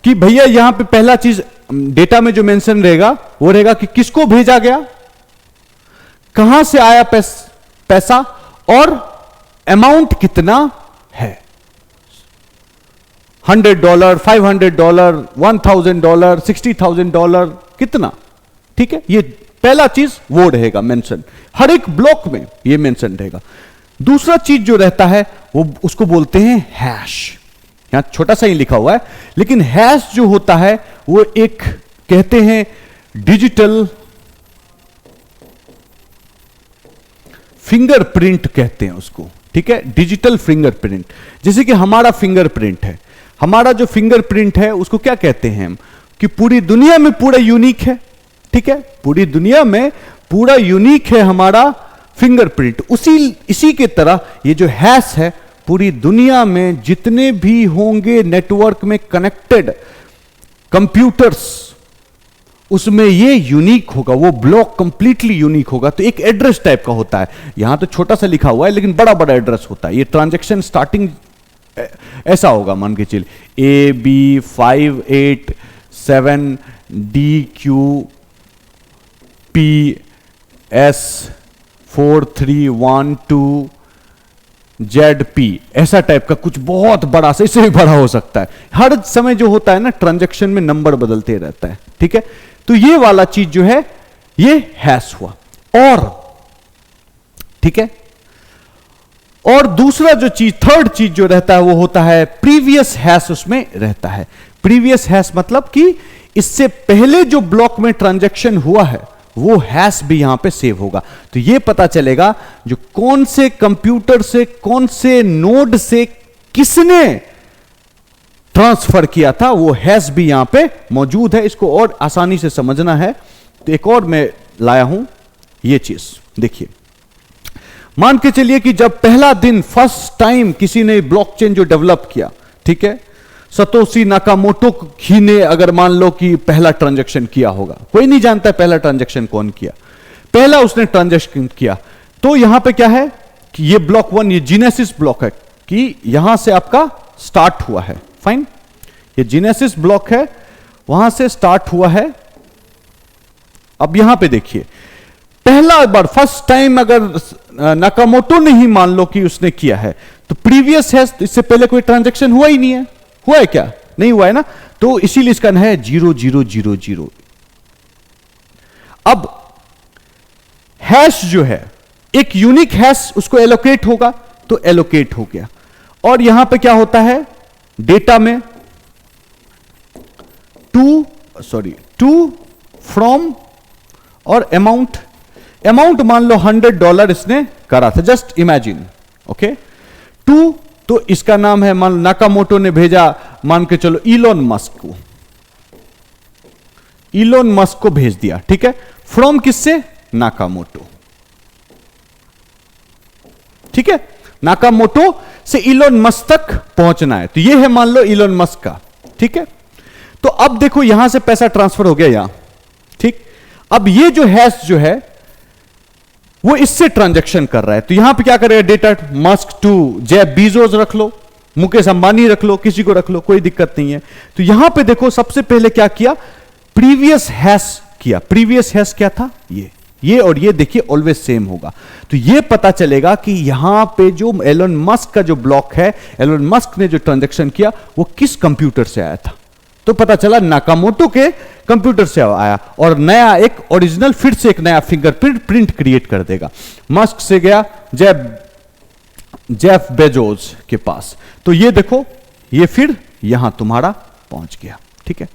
कि भैया यहां पे पहला चीज डेटा में जो मेंशन रहेगा वो रहेगा कि किसको भेजा गया, कहां से आया पैसा और अमाउंट कितना है। $100, $500, $1,000, $60,000, कितना। ठीक है, ये पहला चीज वो रहेगा मेंशन, हर एक ब्लॉक में ये मेंशन रहेगा। दूसरा चीज जो रहता है वो उसको बोलते हैं हैश। यहां छोटा सा ही लिखा हुआ है, लेकिन हैश जो होता है वो एक कहते हैं डिजिटल फिंगरप्रिंट कहते हैं उसको। ठीक है, डिजिटल फिंगरप्रिंट, जैसे कि हमारा फिंगरप्रिंट है। हमारा जो फिंगरप्रिंट है उसको क्या कहते हैं हम? कि पूरी दुनिया में पूरा यूनिक है। ठीक है, पूरी दुनिया में पूरा यूनिक है हमारा फिंगरप्रिंट। इसी के तरह ये जो हैश है, पूरी दुनिया में जितने भी होंगे नेटवर्क में कनेक्टेड कंप्यूटर्स, उसमें ये यूनिक होगा, वो ब्लॉक कंप्लीटली यूनिक होगा। तो एक एड्रेस टाइप का होता है, यहां तो छोटा सा लिखा हुआ है लेकिन बड़ा बड़ा एड्रेस होता है। ये ट्रांजैक्शन स्टार्टिंग ऐसा होगा, मान के चलिए AB57DQPS4312ZP, ऐसा टाइप का कुछ बहुत बड़ा सा, इससे भी बड़ा हो सकता है। हर समय जो होता है ना ट्रांजैक्शन में नंबर बदलते रहता है। ठीक है, तो ये वाला चीज जो है ये हैश हुआ। और ठीक है, और दूसरा जो चीज, थर्ड चीज जो रहता है वो होता है प्रीवियस हैश। उसमें रहता है प्रीवियस हैश, मतलब कि इससे पहले जो ब्लॉक में ट्रांजैक्शन हुआ है वो हैश भी यहां पे सेव होगा। तो ये पता चलेगा जो कौन से कंप्यूटर से, कौन से नोड से किसने ट्रांसफर किया था, वो हैश भी यहां पे मौजूद है। इसको और आसानी से समझना है तो एक और मैं लाया हूं ये चीज। देखिए, मान के चलिए कि जब पहला दिन, फर्स्ट टाइम किसी ने ब्लॉकचेन जो डेवलप किया, ठीक है, सतोशी नाकामोटो ही ने अगर मान लो कि पहला ट्रांजैक्शन किया होगा, कोई नहीं जानता है पहला ट्रांजैक्शन कौन किया, पहला उसने ट्रांजैक्शन किया। तो यहां पे क्या है कि ये ब्लॉक 1, ये जीनेसिस ब्लॉक है, कि यहां से आपका स्टार्ट हुआ है। फाइन, ये जीनेसिस ब्लॉक है, वहां से स्टार्ट हुआ है। अब यहां पे देखिए, पहला बार, फर्स्ट टाइम अगर नाकामोटो ने ही मान लो कि उसने किया है, तो प्रीवियस है, इससे पहले कोई ट्रांजैक्शन हुआ ही नहीं है। हुआ है क्या? नहीं हुआ है ना। तो इसीलिए इसका है 0000। अब हैश जो है, एक यूनिक हैश उसको एलोकेट होगा, तो एलोकेट हो गया। और यहां पे क्या होता है, डेटा में टू फ्रॉम और अमाउंट मान लो $100 इसने करा था, जस्ट इमेजिन। ओके, टू, तो इसका नाम है, मान नाकामोटो ने भेजा, मान के चलो इलोन मस्क को भेज दिया, ठीक है। फ्रॉम किससे, नाकामोटो, ठीक है। नाकामोटो से इलोन मस्क तक पहुंचना है, तो ये है मान लो इलोन मस्क का, ठीक है। तो अब देखो यहां से पैसा ट्रांसफर हो गया यहां, ठीक। अब ये जो हैश जो है वो इससे ट्रांजैक्शन कर रहा है, तो यहां पे क्या करेगा, data Musk to Jeff Bezos रख लो, मुकेश अंबानी रख लो, किसी को रख लो, कोई दिक्कत नहीं है। तो यहां पे देखो सबसे पहले क्या किया, प्रीवियस हैश किया। प्रीवियस हैश क्या था, ये और ये देखिए ऑलवेज सेम होगा, तो ये पता चलेगा कि यहां पे जो एलोन मस्क का जो ब्लॉक है, एलोन मस्क ने जो ट्रांजैक्शन किया वो किस कंप्यूटर से आया था, तो पता चला नाकामोटो के कंप्यूटर से आया, और नया एक ओरिजिनल फिर से एक नया फिंगरप्रिंट क्रिएट कर देगा। मस्क से गया जेफ बेजोस के पास, तो ये देखो ये फिर यहां तुम्हारा पहुंच गया, ठीक है,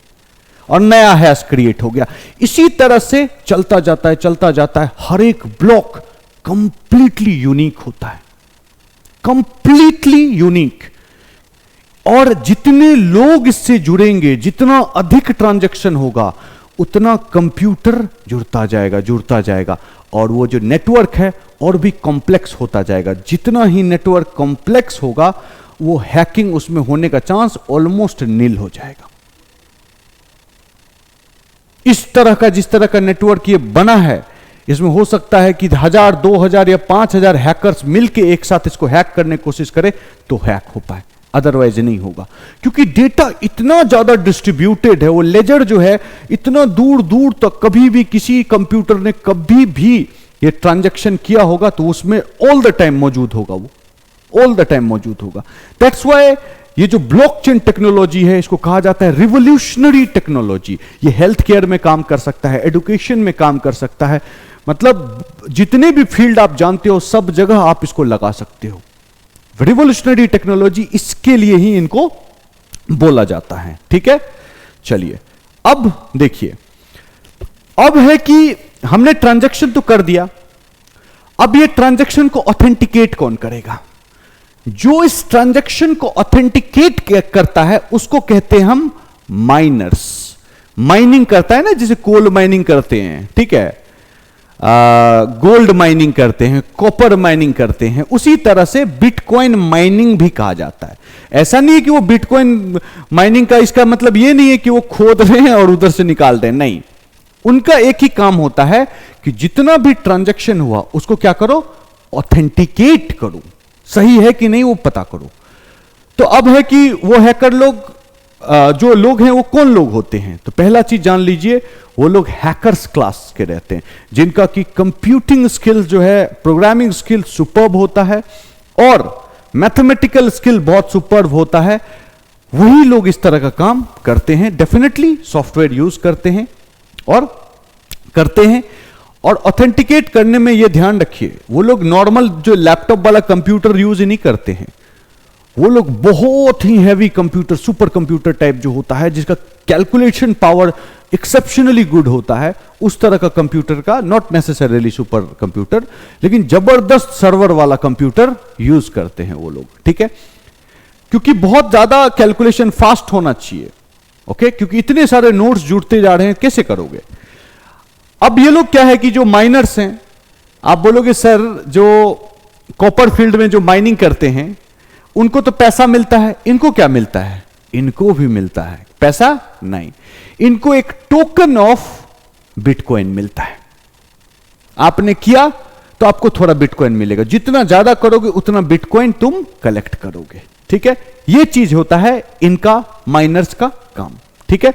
और नया हैश क्रिएट हो गया। इसी तरह से चलता जाता है। हर एक ब्लॉक कंप्लीटली यूनिक होता है, कंप्लीटली यूनिक। और जितने लोग इससे जुड़ेंगे, जितना अधिक ट्रांजैक्शन होगा, उतना कंप्यूटर जुड़ता जाएगा, और वो जो नेटवर्क है और भी कॉम्प्लेक्स होता जाएगा। जितना ही नेटवर्क कॉम्प्लेक्स होगा, वो हैकिंग उसमें होने का चांस ऑलमोस्ट नील हो जाएगा। इस तरह का, जिस तरह का नेटवर्क ये बना है, इसमें हो सकता है कि 1000, 2000 या 5000 हैकर्स मिलकर एक साथ इसको हैक करने की कोशिश करें तो हैक हो पाए, अदरवाइज नहीं होगा, क्योंकि डेटा इतना ज्यादा डिस्ट्रीब्यूटेड है। वो लेजर जो है इतना दूर दूर तक, कभी भी किसी कंप्यूटर ने कभी भी ये ट्रांजैक्शन किया होगा तो उसमें ऑल द टाइम मौजूद होगा, वो ऑल द टाइम मौजूद होगा। दैट्स व्हाई ये जो ब्लॉकचेन टेक्नोलॉजी है, इसको कहा जाता है रिवोल्यूशनरी टेक्नोलॉजी। ये हेल्थ केयर में काम कर सकता है, एजुकेशन में काम कर सकता है, मतलब जितने भी फील्ड आप जानते हो सब जगह आप इसको लगा सकते हो। रिवोल्यूशनरी टेक्नोलॉजी, इसके लिए ही इनको बोला जाता है, ठीक है। चलिए अब देखिए, अब है कि हमने ट्रांजैक्शन तो कर दिया, अब ये ट्रांजैक्शन को ऑथेंटिकेट कौन करेगा। जो इस ट्रांजैक्शन को ऑथेंटिकेट करता है उसको कहते हैं हम माइनर्स। माइनिंग करता है ना, जैसे कोल माइनिंग करते हैं, ठीक है, गोल्ड माइनिंग करते हैं, कॉपर माइनिंग करते हैं, उसी तरह से बिटकॉइन माइनिंग भी कहा जाता है। ऐसा नहीं है कि वो बिटकॉइन माइनिंग का इसका मतलब ये नहीं है कि वो खोद रहे हैं और उधर से निकाल रहे हैं, नहीं। उनका एक ही काम होता है कि जितना भी ट्रांजैक्शन हुआ उसको क्या करो, ऑथेंटिकेट करो, सही है कि नहीं वो पता करो। तो अब है कि वो हैकर लोग, जो लोग हैं वो कौन लोग होते हैं, तो पहला चीज जान लीजिए, वो लोग हैकर्स क्लास के रहते हैं, जिनका कि कंप्यूटिंग स्किल जो है, प्रोग्रामिंग स्किल सुपर्ब होता है और मैथमेटिकल स्किल बहुत सुपर्ब होता है। वही लोग इस तरह का काम करते हैं, डेफिनेटली सॉफ्टवेयर यूज करते हैं और ऑथेंटिकेट करने में ये ध्यान रखिए, वो लोग नॉर्मल जो लैपटॉप वाला कंप्यूटर यूज ही नहीं करते हैं, वो लोग बहुत ही heavy computer, supercomputer type जो होता है, जिसका कैलकुलेशन पावर एक्सेप्शनली गुड होता है, उस तरह का कंप्यूटर का, नॉट नेसेसरीली सुपर कंप्यूटर, लेकिन जबरदस्त सर्वर वाला कंप्यूटर यूज करते हैं वो लोग, ठीक है, क्योंकि बहुत ज्यादा कैलकुलेशन फास्ट होना चाहिए। ओके, क्योंकि इतने सारे नोड्स जुड़ते जा रहे हैं, कैसे करोगे। अब ये लोग क्या है कि जो माइनर्स हैं, आप बोलोगे सर जो कॉपर फील्ड में जो माइनिंग करते हैं उनको तो पैसा मिलता है, इनको क्या मिलता है, इनको भी मिलता है पैसा, नहीं, इनको एक टोकन ऑफ बिटकॉइन मिलता है। आपने किया तो आपको थोड़ा बिटकॉइन मिलेगा, जितना ज्यादा करोगे उतना बिटकॉइन तुम कलेक्ट करोगे, ठीक है। यह चीज होता है इनका, माइनर्स का काम, ठीक है।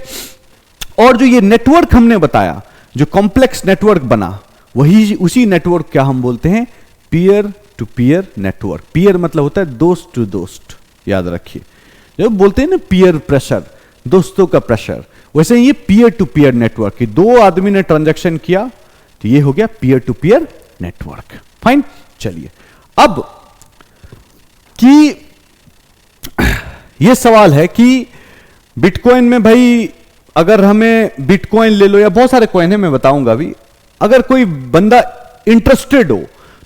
और जो ये नेटवर्क हमने बताया, जो कॉम्प्लेक्स नेटवर्क बना, वही उसी नेटवर्क क्या हम बोलते हैं, peer to peer network. Peer मतलब होता है दोस्त टू दोस्त, याद रखिए। जब बोलते हैं ना पीयर प्रेशर, दोस्तों का प्रेशर। वैसे ये पीयर टू पीयर नेटवर्क की, दो आदमी ने ट्रांजैक्शन किया तो ये हो गया peer to peer network. Fine, चलिए अब कि ये सवाल है कि बिटकॉइन में भाई अगर हमें बिटकॉइन ले लो या बहुत सारे कॉइन है, मैं बताऊंगा अभी, अगर कोई बंदा इंटरेस्टेड हो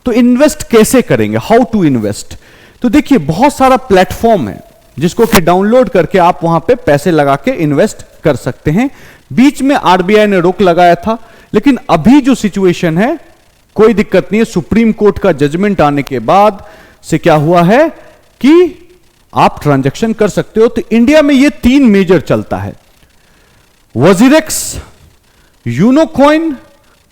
तो इन्वेस्ट कैसे करेंगे, हाउ टू इन्वेस्ट। तो देखिए बहुत सारा प्लेटफॉर्म है जिसको कि डाउनलोड करके आप वहां पे पैसे लगा के इन्वेस्ट कर सकते हैं। बीच में आरबीआई ने रोक लगाया था, लेकिन अभी जो सिचुएशन है कोई दिक्कत नहीं है। सुप्रीम कोर्ट का जजमेंट आने के बाद से क्या हुआ है कि आप ट्रांजैक्शन कर सकते हो। तो इंडिया में ये तीन मेजर चलता है, वजीरेक्स, यूनोकॉइन,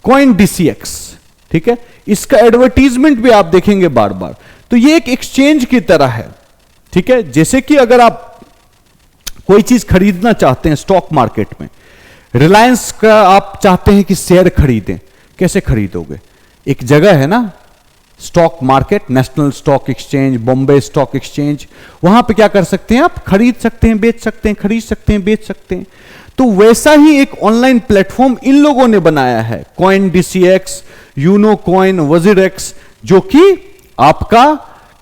कॉइन डीसीएक्स, ठीक है। इसका एडवर्टीजमेंट भी आप देखेंगे बार बार। तो ये एक एक्सचेंज की तरह है, ठीक है। जैसे कि अगर आप कोई चीज खरीदना चाहते हैं स्टॉक मार्केट में, रिलायंस का आप चाहते हैं कि शेयर खरीदें, कैसे खरीदोगे? एक जगह है ना stock market, national stock exchange, Bombay stock exchange, वहां पे क्या कर सकते हैं आप? खरीद सकते हैं, बेच सकते हैं, खरीद सकते हैं, बेच सकते हैं। तो वैसा ही एक ऑनलाइन प्लेटफॉर्म इन लोगों ने बनाया है, कॉइन डीसीएक्स, यूनो कॉइन, वजीरेक्स, जो कि आपका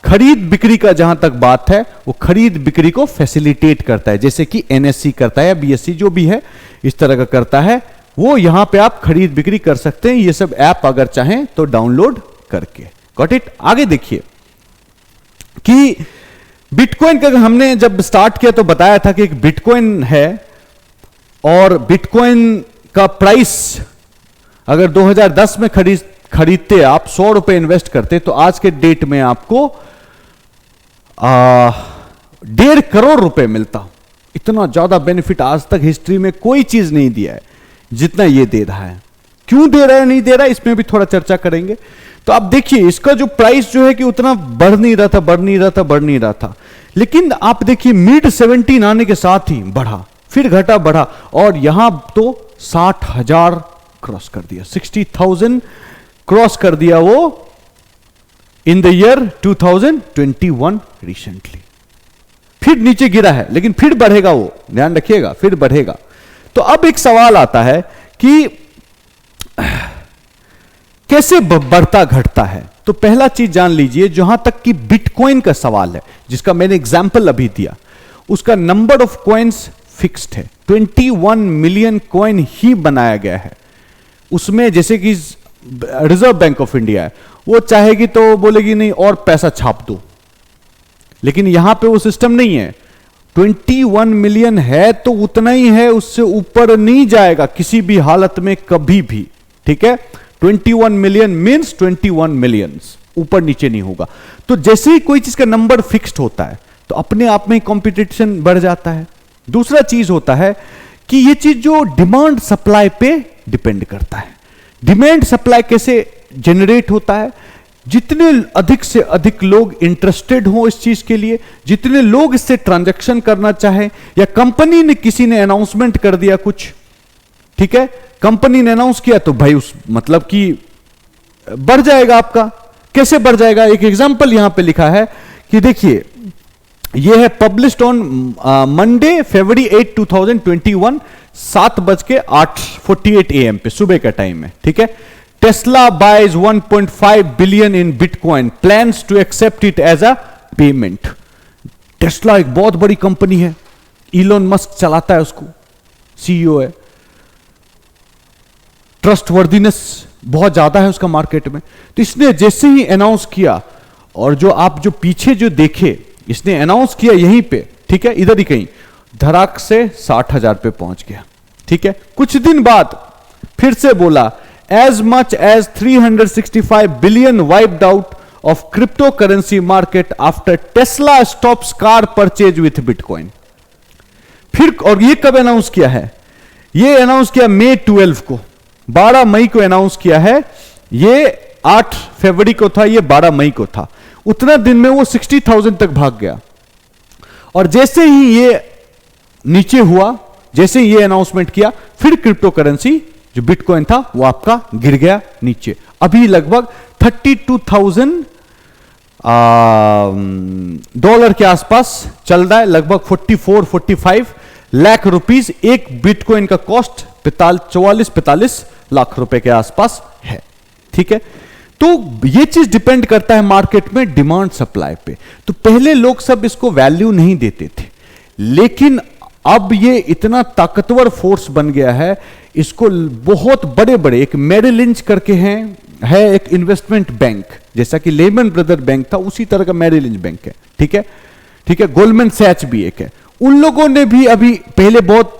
खरीद बिक्री का जहां तक बात है वो खरीद बिक्री को फैसिलिटेट करता है, जैसे कि एनएससी करता है या बीएससी जो भी है इस तरह का करता है। वो यहां पे आप खरीद बिक्री कर सकते हैं, ये सब ऐप अगर चाहें तो डाउनलोड करके। Got it? आगे देखिए कि बिटकॉइन का हमने जब स्टार्ट किया तो बताया था कि एक बिटकॉइन है और बिटकॉइन का प्राइस अगर 2010 में खरीदते आप 100 रुपए इन्वेस्ट करते तो आज के डेट में आपको 1.5 करोड़ रुपए मिलता। इतना ज्यादा बेनिफिट आज तक हिस्ट्री में कोई चीज नहीं दिया है जितना ये दे रहा है। क्यों दे रहा है, नहीं दे रहा है, इसमें भी थोड़ा चर्चा करेंगे। तो आप देखिए इसका जो प्राइस जो है कि उतना बढ़ नहीं रहा था, लेकिन आप देखिए मिड 17 आने के साथ ही बढ़ा, फिर घटा, बढ़ा, और यहां तो 60,000 क्रॉस कर दिया, 60,000 क्रॉस कर दिया वो इन द ईयर 2021 रिसेंटली। फिर नीचे गिरा है लेकिन फिर बढ़ेगा, वो ध्यान रखिएगा, फिर बढ़ेगा। तो अब एक सवाल आता है कि कैसे बढ़ता घटता है। तो पहला चीज जान लीजिए, जहां तक कि बिटकॉइन का सवाल है जिसका मैंने एग्जांपल अभी दिया, उसका नंबर ऑफ कॉइन्स फिक्स्ड है, 21 मिलियन कॉइन ही बनाया गया है। उसमें जैसे कि रिजर्व बैंक ऑफ इंडिया है, वो चाहेगी तो बोलेगी नहीं और पैसा छाप दो, लेकिन यहां पे वो सिस्टम नहीं है। 21 मिलियन है तो उतना ही है, उससे ऊपर नहीं जाएगा किसी भी हालत में कभी भी, ठीक है। 21 मिलियन मीन्स 21 मिलियंस, ऊपर नीचे नहीं होगा। तो जैसे ही कोई चीज का नंबर फिक्स्ड होता है तो अपने आप में कंपटीशन बढ़ जाता है। दूसरा चीज होता है कि ये चीज जो डिमांड सप्लाई पे डिपेंड करता है। डिमांड सप्लाई कैसे जनरेट होता है? जितने अधिक से अधिक लोग इंटरेस्टेड हो इस चीज के लिए, जितने लोग इससे ट्रांजैक्शन करना चाहे, या कंपनी ने किसी ने अनाउंसमेंट कर दिया कुछ, ठीक है, कंपनी ने अनाउंस किया तो भाई उस मतलब कि बढ़ जाएगा आपका। कैसे बढ़ जाएगा? एक एग्जांपल यहां पे लिखा है कि देखिए ये है published on Monday February 8 2021 7:48 AM पे, सुबह का टाइम है, ठीक है। Tesla buys 1.5 billion in bitcoin, plans to accept it as a payment. Tesla एक बहुत बड़ी कंपनी है, इलोन मस्क चलाता है उसको, सीईओ है, ट्रस्टवर्दीनेस बहुत ज्यादा है उसका मार्केट में। तो इसने जैसे ही अनाउंस किया, और जो आप जो पीछे जो देखे, इसने अनाउंस किया यहीं पे, ठीक है, इधर ही कहीं, धड़ाक से 60,000 पे पहुंच गया, ठीक है। कुछ दिन बाद फिर से बोला as much as 365 billion wiped out of cryptocurrency market after Tesla stops car purchase with Bitcoin। फिर, और ये कब अनाउंस किया है? ये अनाउंस किया मई 12 को, 12 मई को अनाउंस किया है। ये 8 फरवरी को था, ये 12 मई को था। उतना दिन में वो 60,000 तक भाग गया। और जैसे ही ये नीचे हुआ, जैसे ही ये अनाउंसमेंट किया, फिर क्रिप्टो करेंसी जो बिटकॉइन था वो आपका गिर गया नीचे। अभी लगभग 32,000 डॉलर के आसपास चल रहा है, लगभग 44-45 लाख रुपीस एक बिटकॉइन का कॉस्ट 44-45 लाख रुपए के आसपास है। ठीक है, तो ये चीज डिपेंड करता है मार्केट में डिमांड सप्लाई पे। तो पहले लोग सब इसको वैल्यू नहीं देते थे, लेकिन अब ये इतना ताकतवर फोर्स बन गया है, इसको बहुत बड़े बड़े, एक मेरिल लिंच करके है एक इन्वेस्टमेंट बैंक, जैसा कि लेमन ब्रदर बैंक था उसी तरह का मेरिल लिंच बैंक है। ठीक है, ठीक है, गोल्डमैन सैच भी एक है। उन लोगों ने भी अभी पहले बहुत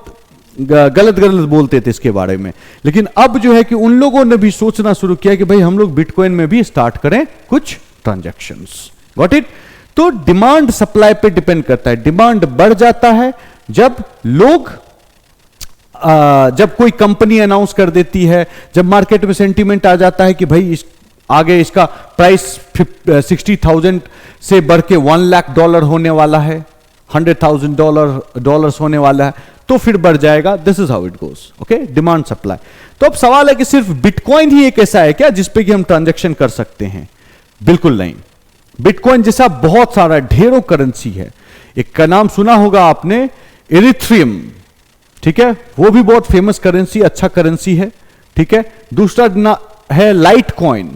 गलत बोलते थे इसके बारे में, लेकिन अब जो है कि उन लोगों ने भी सोचना शुरू किया कि भाई हम लोग बिटकॉइन में भी स्टार्ट करें कुछ ट्रांजैक्शंस। Got it? तो डिमांड सप्लाई पे डिपेंड करता है। डिमांड बढ़ जाता है जब लोग जब कोई कंपनी अनाउंस कर देती है, जब मार्केट में सेंटीमेंट आ जाता है कि भाई आगे इसका प्राइस 60,000 से बढ़ के $1 लाख होने वाला है, $100,000 होने वाला है, तो फिर बढ़ जाएगा। This is how it goes. Okay, demand supply. तो अब सवाल है कि सिर्फ बिटकॉइन ही एक ऐसा है क्या जिसपे कि हम ट्रांजैक्शन कर सकते हैं? बिल्कुल नहीं। बिटकॉइन जैसा बहुत सारा ढेरों करेंसी है। एक का नाम सुना होगा आपने, इरिथ्रियम। ठीक है, वो भी बहुत फेमस करेंसी, अच्छा करेंसी है। ठीक है, दूसरा है लाइट कॉइन।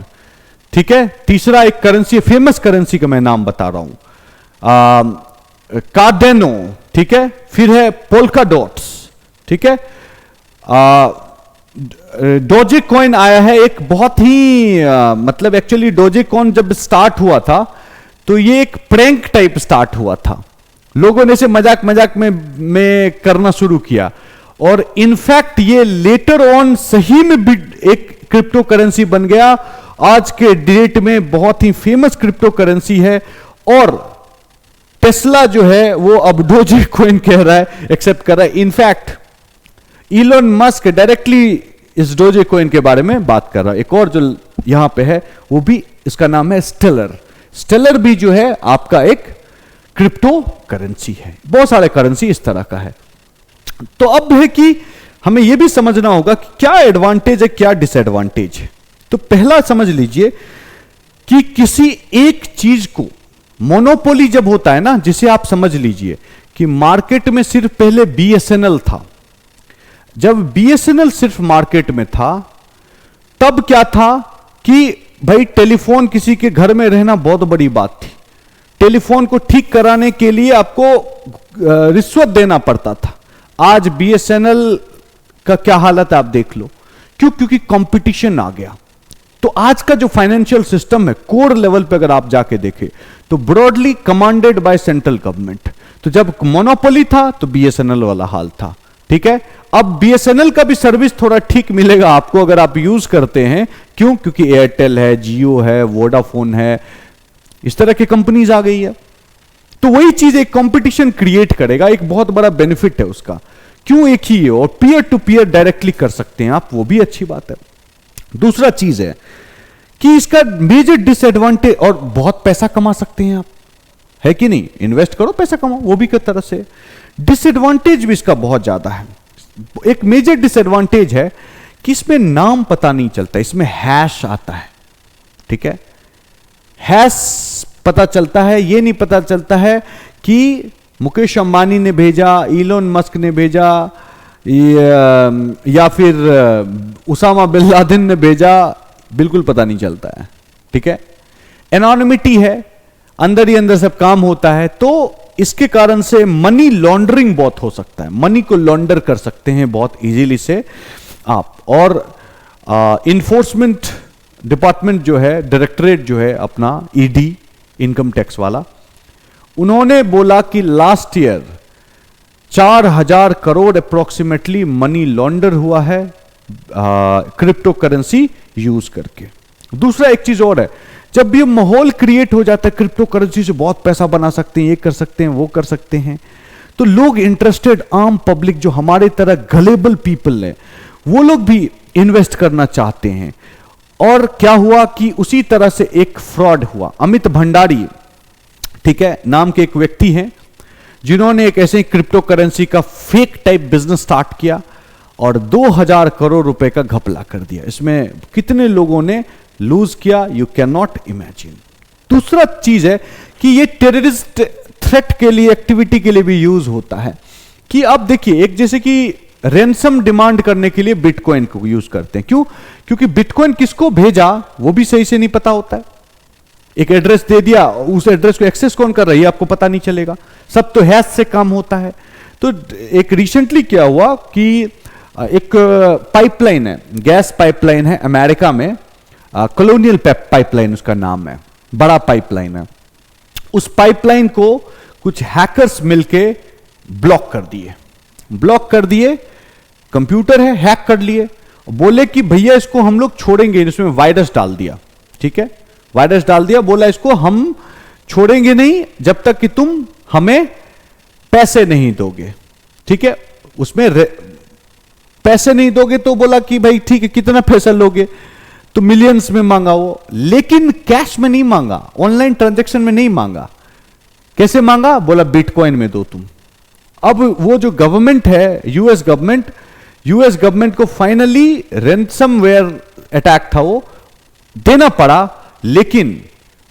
ठीक है, तीसरा एक करेंसी, फेमस करेंसी का मैं नाम बता रहा हूं, कार्डेनो। ठीक है, फिर है पोल्का डॉट्स। ठीक है, डोजे कॉइन आया है एक बहुत ही मतलब एक्चुअली डोजे कॉइन जब स्टार्ट हुआ था तो ये एक प्रैंक टाइप स्टार्ट हुआ था। लोगों ने इसे मजाक मजाक में करना शुरू किया, और इनफैक्ट ये लेटर ऑन सही में भी एक क्रिप्टो करेंसी बन गया। आज के डेट में बहुत ही फेमस क्रिप्टो करेंसी है, और टेस्ला जो है वो अब डोजे कॉइन कह रहा है, एक्सेप्ट कर रहा है। इनफैक्ट इलोन मस्क डायरेक्टली इस डोजे कॉइन के बारे में बात कर रहा है। एक और जो यहां पे है वो भी, इसका नाम है स्टेलर। स्टेलर भी जो है आपका एक क्रिप्टो करेंसी है। बहुत सारे करेंसी इस तरह का है। तो अब है कि हमें यह भी समझना होगा कि क्या एडवांटेज है, क्या डिसएडवांटेज है। तो पहला समझ लीजिए कि किसी एक चीज को मोनोपोली जब होता है ना, जिसे आप समझ लीजिए कि मार्केट में सिर्फ पहले बीएसएनएल था। जब बीएसएनएल सिर्फ मार्केट में था तब क्या था कि भाई टेलीफोन किसी के घर में रहना बहुत बड़ी बात थी। टेलीफोन को ठीक कराने के लिए आपको रिश्वत देना पड़ता था। आज बीएसएनएल का क्या हालत है आप देख लो। क्यों? क्योंकि कंपटीशन आ गया। तो आज का जो फाइनेंशियल सिस्टम है कोर लेवल पे अगर आप जाके देखें तो broadly commanded by central government. तो जब मोनोपोली था तो बीएसएनएल वाला हाल था। ठीक है, अब बीएसएनएल का भी सर्विस थोड़ा ठीक मिलेगा आपको अगर आप यूज करते हैं। क्यों? क्योंकि एयरटेल है, जियो है, वोडाफोन है, इस तरह की कंपनीज आ गई है। तो वही चीज एक कंपटीशन क्रिएट करेगा, एक बहुत बड़ा बेनिफिट है उसका। क्यों? एक ही है, और पीयर टू पीयर डायरेक्टली कर सकते हैं आप, वो भी अच्छी बात है। दूसरा चीज है कि इसका मेजर डिसएडवांटेज, और बहुत पैसा कमा सकते हैं आप, है कि नहीं? इन्वेस्ट करो, पैसा कमाओ, वो भी किस तरह से। डिसएडवांटेज भी इसका बहुत ज्यादा है। एक मेजर डिसएडवांटेज है कि इसमें नाम पता नहीं चलता, इसमें हैश आता है। ठीक है, हैश पता चलता है, ये नहीं पता चलता है कि मुकेश अंबानी ने भेजा, इलोन मस्क ने भेजा, या फिर उसामा बिन लादेन ने भेजा, बिल्कुल पता नहीं चलता है। ठीक है, एनोनिमिटी है, अंदर ही अंदर सब काम होता है। तो इसके कारण से मनी लॉन्ड्रिंग बहुत हो सकता है, मनी को लॉन्डर कर सकते हैं बहुत इजीली से आप। और इन्फोर्समेंट डिपार्टमेंट जो है, डायरेक्टरेट जो है अपना ईडी, इनकम टैक्स वाला, उन्होंने बोला कि last year 4,000 crore approximately money लॉन्डर हुआ है क्रिप्टो करेंसी यूज करके। दूसरा एक चीज और है, जब भी माहौल क्रिएट हो जाता है क्रिप्टो करेंसी से बहुत पैसा बना सकते हैं, ये कर सकते हैं, वो कर सकते हैं, तो लोग इंटरेस्टेड, आम पब्लिक जो हमारे तरह गलेबल पीपल है, वो लोग भी इन्वेस्ट करना चाहते हैं। और क्या हुआ कि उसी तरह से एक फ्रॉड हुआ। अमित भंडारी, ठीक है, नाम के एक व्यक्ति हैं जिन्होंने एक ऐसे क्रिप्टो करेंसी का फेक टाइप बिजनेस स्टार्ट किया और 2,000 करोड़ रुपए का घपला कर दिया। इसमें कितने लोगों ने लूज किया, यू कैन नॉट इमेजिन। दूसरा चीज है कि ये टेररिस्ट थ्रेट के लिए, एक्टिविटी के लिए भी यूज होता है। कि अब देखिए, एक जैसे कि रैंसम डिमांड करने के लिए बिटकॉइन को यूज करते हैं। क्यों? क्योंकि बिटकॉइन किसको भेजा वो भी सही से नहीं पता होता है। एक एड्रेस दे दिया, उस एड्रेस को एक्सेस कौन कर रहा है आपको पता नहीं चलेगा। सब तो हैश से काम होता है। तो एक रिसेंटली क्या हुआ कि एक पाइपलाइन है, गैस पाइपलाइन है अमेरिका में, कॉलोनियल पाइपलाइन उसका नाम है, बड़ा पाइपलाइन है। उस पाइपलाइन को कुछ हैकर्स मिलके ब्लॉक कर दिए, कंप्यूटर है, हैक कर लिए, बोले कि भैया इसको हम लोग छोड़ेंगे, इसमें वायरस डाल दिया। ठीक है, वायरस डाल दिया, बोला इसको हम छोड़ेंगे नहीं जब तक कि तुम हमें पैसे नहीं दोगे। ठीक है, उसमें पैसे नहीं दोगे तो बोला कि भाई ठीक है, कितना पैसा लोगे? तो मिलियंस में मांगा वो, लेकिन कैश में नहीं मांगा, ऑनलाइन ट्रांजैक्शन में नहीं मांगा। कैसे मांगा? बोला बिटकॉइन में दो तुम। अब वो जो गवर्नमेंट है, यूएस गवर्नमेंट को फाइनली रैंसमवेयर अटैक था वो देना पड़ा, लेकिन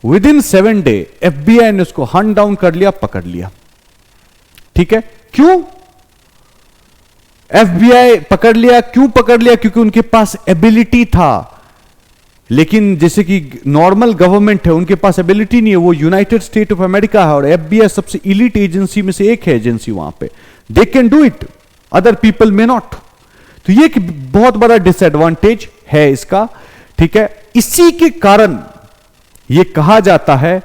विद इन 7 डे एफबीआई ने उसको हंट डाउन कर लिया, पकड़ लिया। ठीक है, क्यों एफबीआई पकड़ लिया? क्यों पकड़ लिया? क्योंकि उनके पास एबिलिटी था। लेकिन जैसे कि नॉर्मल गवर्नमेंट है, उनके पास एबिलिटी नहीं है। वो यूनाइटेड स्टेट ऑफ अमेरिका है और एफबीआई सबसे इलीट एजेंसी में से एक है एजेंसी वहां पे। They can do it, other people may not. तो ये एक बहुत बड़ा डिसएडवांटेज है इसका। ठीक है, इसी के कारण ये कहा जाता है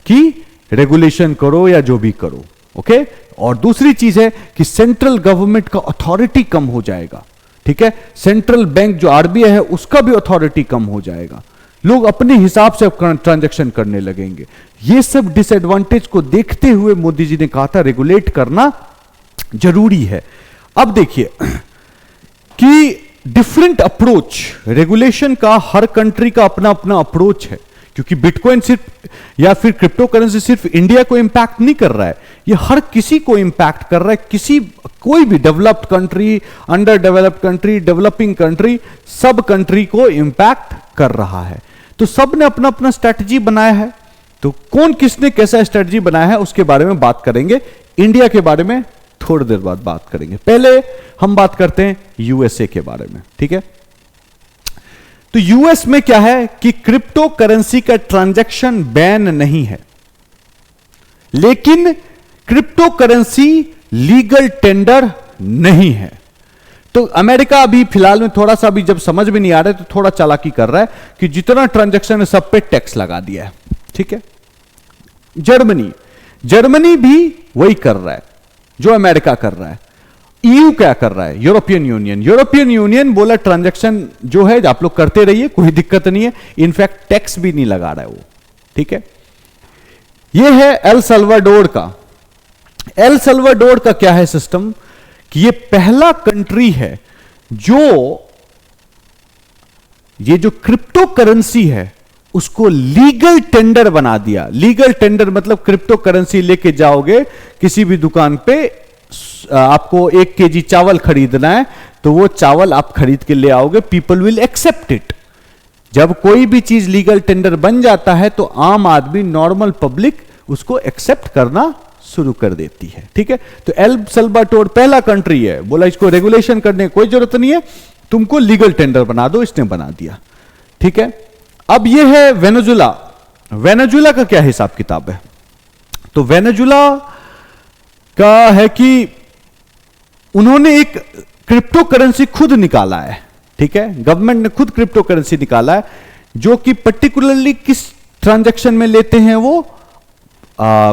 कि रेगुलेशन करो या जो भी करो। ओके, और दूसरी चीज है कि सेंट्रल गवर्नमेंट का अथॉरिटी कम हो जाएगा। ठीक है, सेंट्रल बैंक जो आरबीआई है उसका भी अथॉरिटी कम हो जाएगा। लोग अपने हिसाब से ट्रांजैक्शन करने लगेंगे। ये सब डिसएडवांटेज को देखते हुए मोदी जी ने कहा था रेगुलेट करना जरूरी है। अब देखिए कि डिफरेंट अप्रोच रेगुलेशन का, हर कंट्री का अपना अपना अप्रोच है। क्योंकि बिटकॉइन सिर्फ या फिर क्रिप्टो करेंसी सिर्फ इंडिया को इंपैक्ट नहीं कर रहा है, ये हर किसी को इंपैक्ट कर रहा है। कोई भी developed country, under developed country, developing country, सब कंट्री को इंपैक्ट कर रहा है। तो सब ने अपना अपना स्ट्रेटजी बनाया है। तो कौन किसने कैसा स्ट्रेटजी बनाया है उसके बारे में बात करेंगे। इंडिया के बारे में थोड़ी देर बाद बात करेंगे। पहले हम बात करते हैं यूएसए के बारे में। ठीक है, तो यूएस में क्या है कि क्रिप्टो करेंसी का ट्रांजैक्शन बैन नहीं है, लेकिन क्रिप्टो करेंसी लीगल टेंडर नहीं है। तो अमेरिका अभी फिलहाल में थोड़ा सा भी जब समझ में नहीं आ रहा है तो थोड़ा चालाकी कर रहा है कि जितना ट्रांजैक्शन है सब पे टैक्स लगा दिया है। ठीक है, जर्मनी भी वही कर रहा है जो अमेरिका कर रहा है। ईयू क्या कर रहा है? यूरोपियन यूनियन बोला ट्रांजैक्शन जो है आप लोग करते रहिए, कोई दिक्कत नहीं है, इनफैक्ट टैक्स भी नहीं लगा रहा है वो। ठीक है, ये है एल सल्वाडोर का। एल सल्वाडोर का क्या है सिस्टम कि ये पहला कंट्री है जो ये जो क्रिप्टो करेंसी है उसको लीगल टेंडर बना दिया। लीगल टेंडर मतलब क्रिप्टो करेंसी लेके जाओगे किसी भी दुकान पे, आपको 1 केजी चावल खरीदना है तो वो चावल आप खरीद के ले आओगे, पीपल विल एक्सेप्ट इट। जब कोई भी चीज लीगल टेंडर बन जाता है तो आम आदमी, नॉर्मल पब्लिक उसको एक्सेप्ट करना शुरू कर देती है। ठीक है, तो एल सल्वाडोर पहला कंट्री है, बोला इसको रेगुलेशन करने की कोई जरूरत नहीं है, तुमको लीगल टेंडर बना दो, इसने बना दिया। ठीक है, अब ये है वेनेजुला। वेनेजुला का क्या हिसाब किताब है? तो वेनेजुला का है कि उन्होंने एक क्रिप्टो करेंसी खुद निकाला है। ठीक है, गवर्नमेंट ने खुद क्रिप्टो करेंसी निकाला है जो कि पर्टिकुलरली किस ट्रांजैक्शन में लेते हैं वो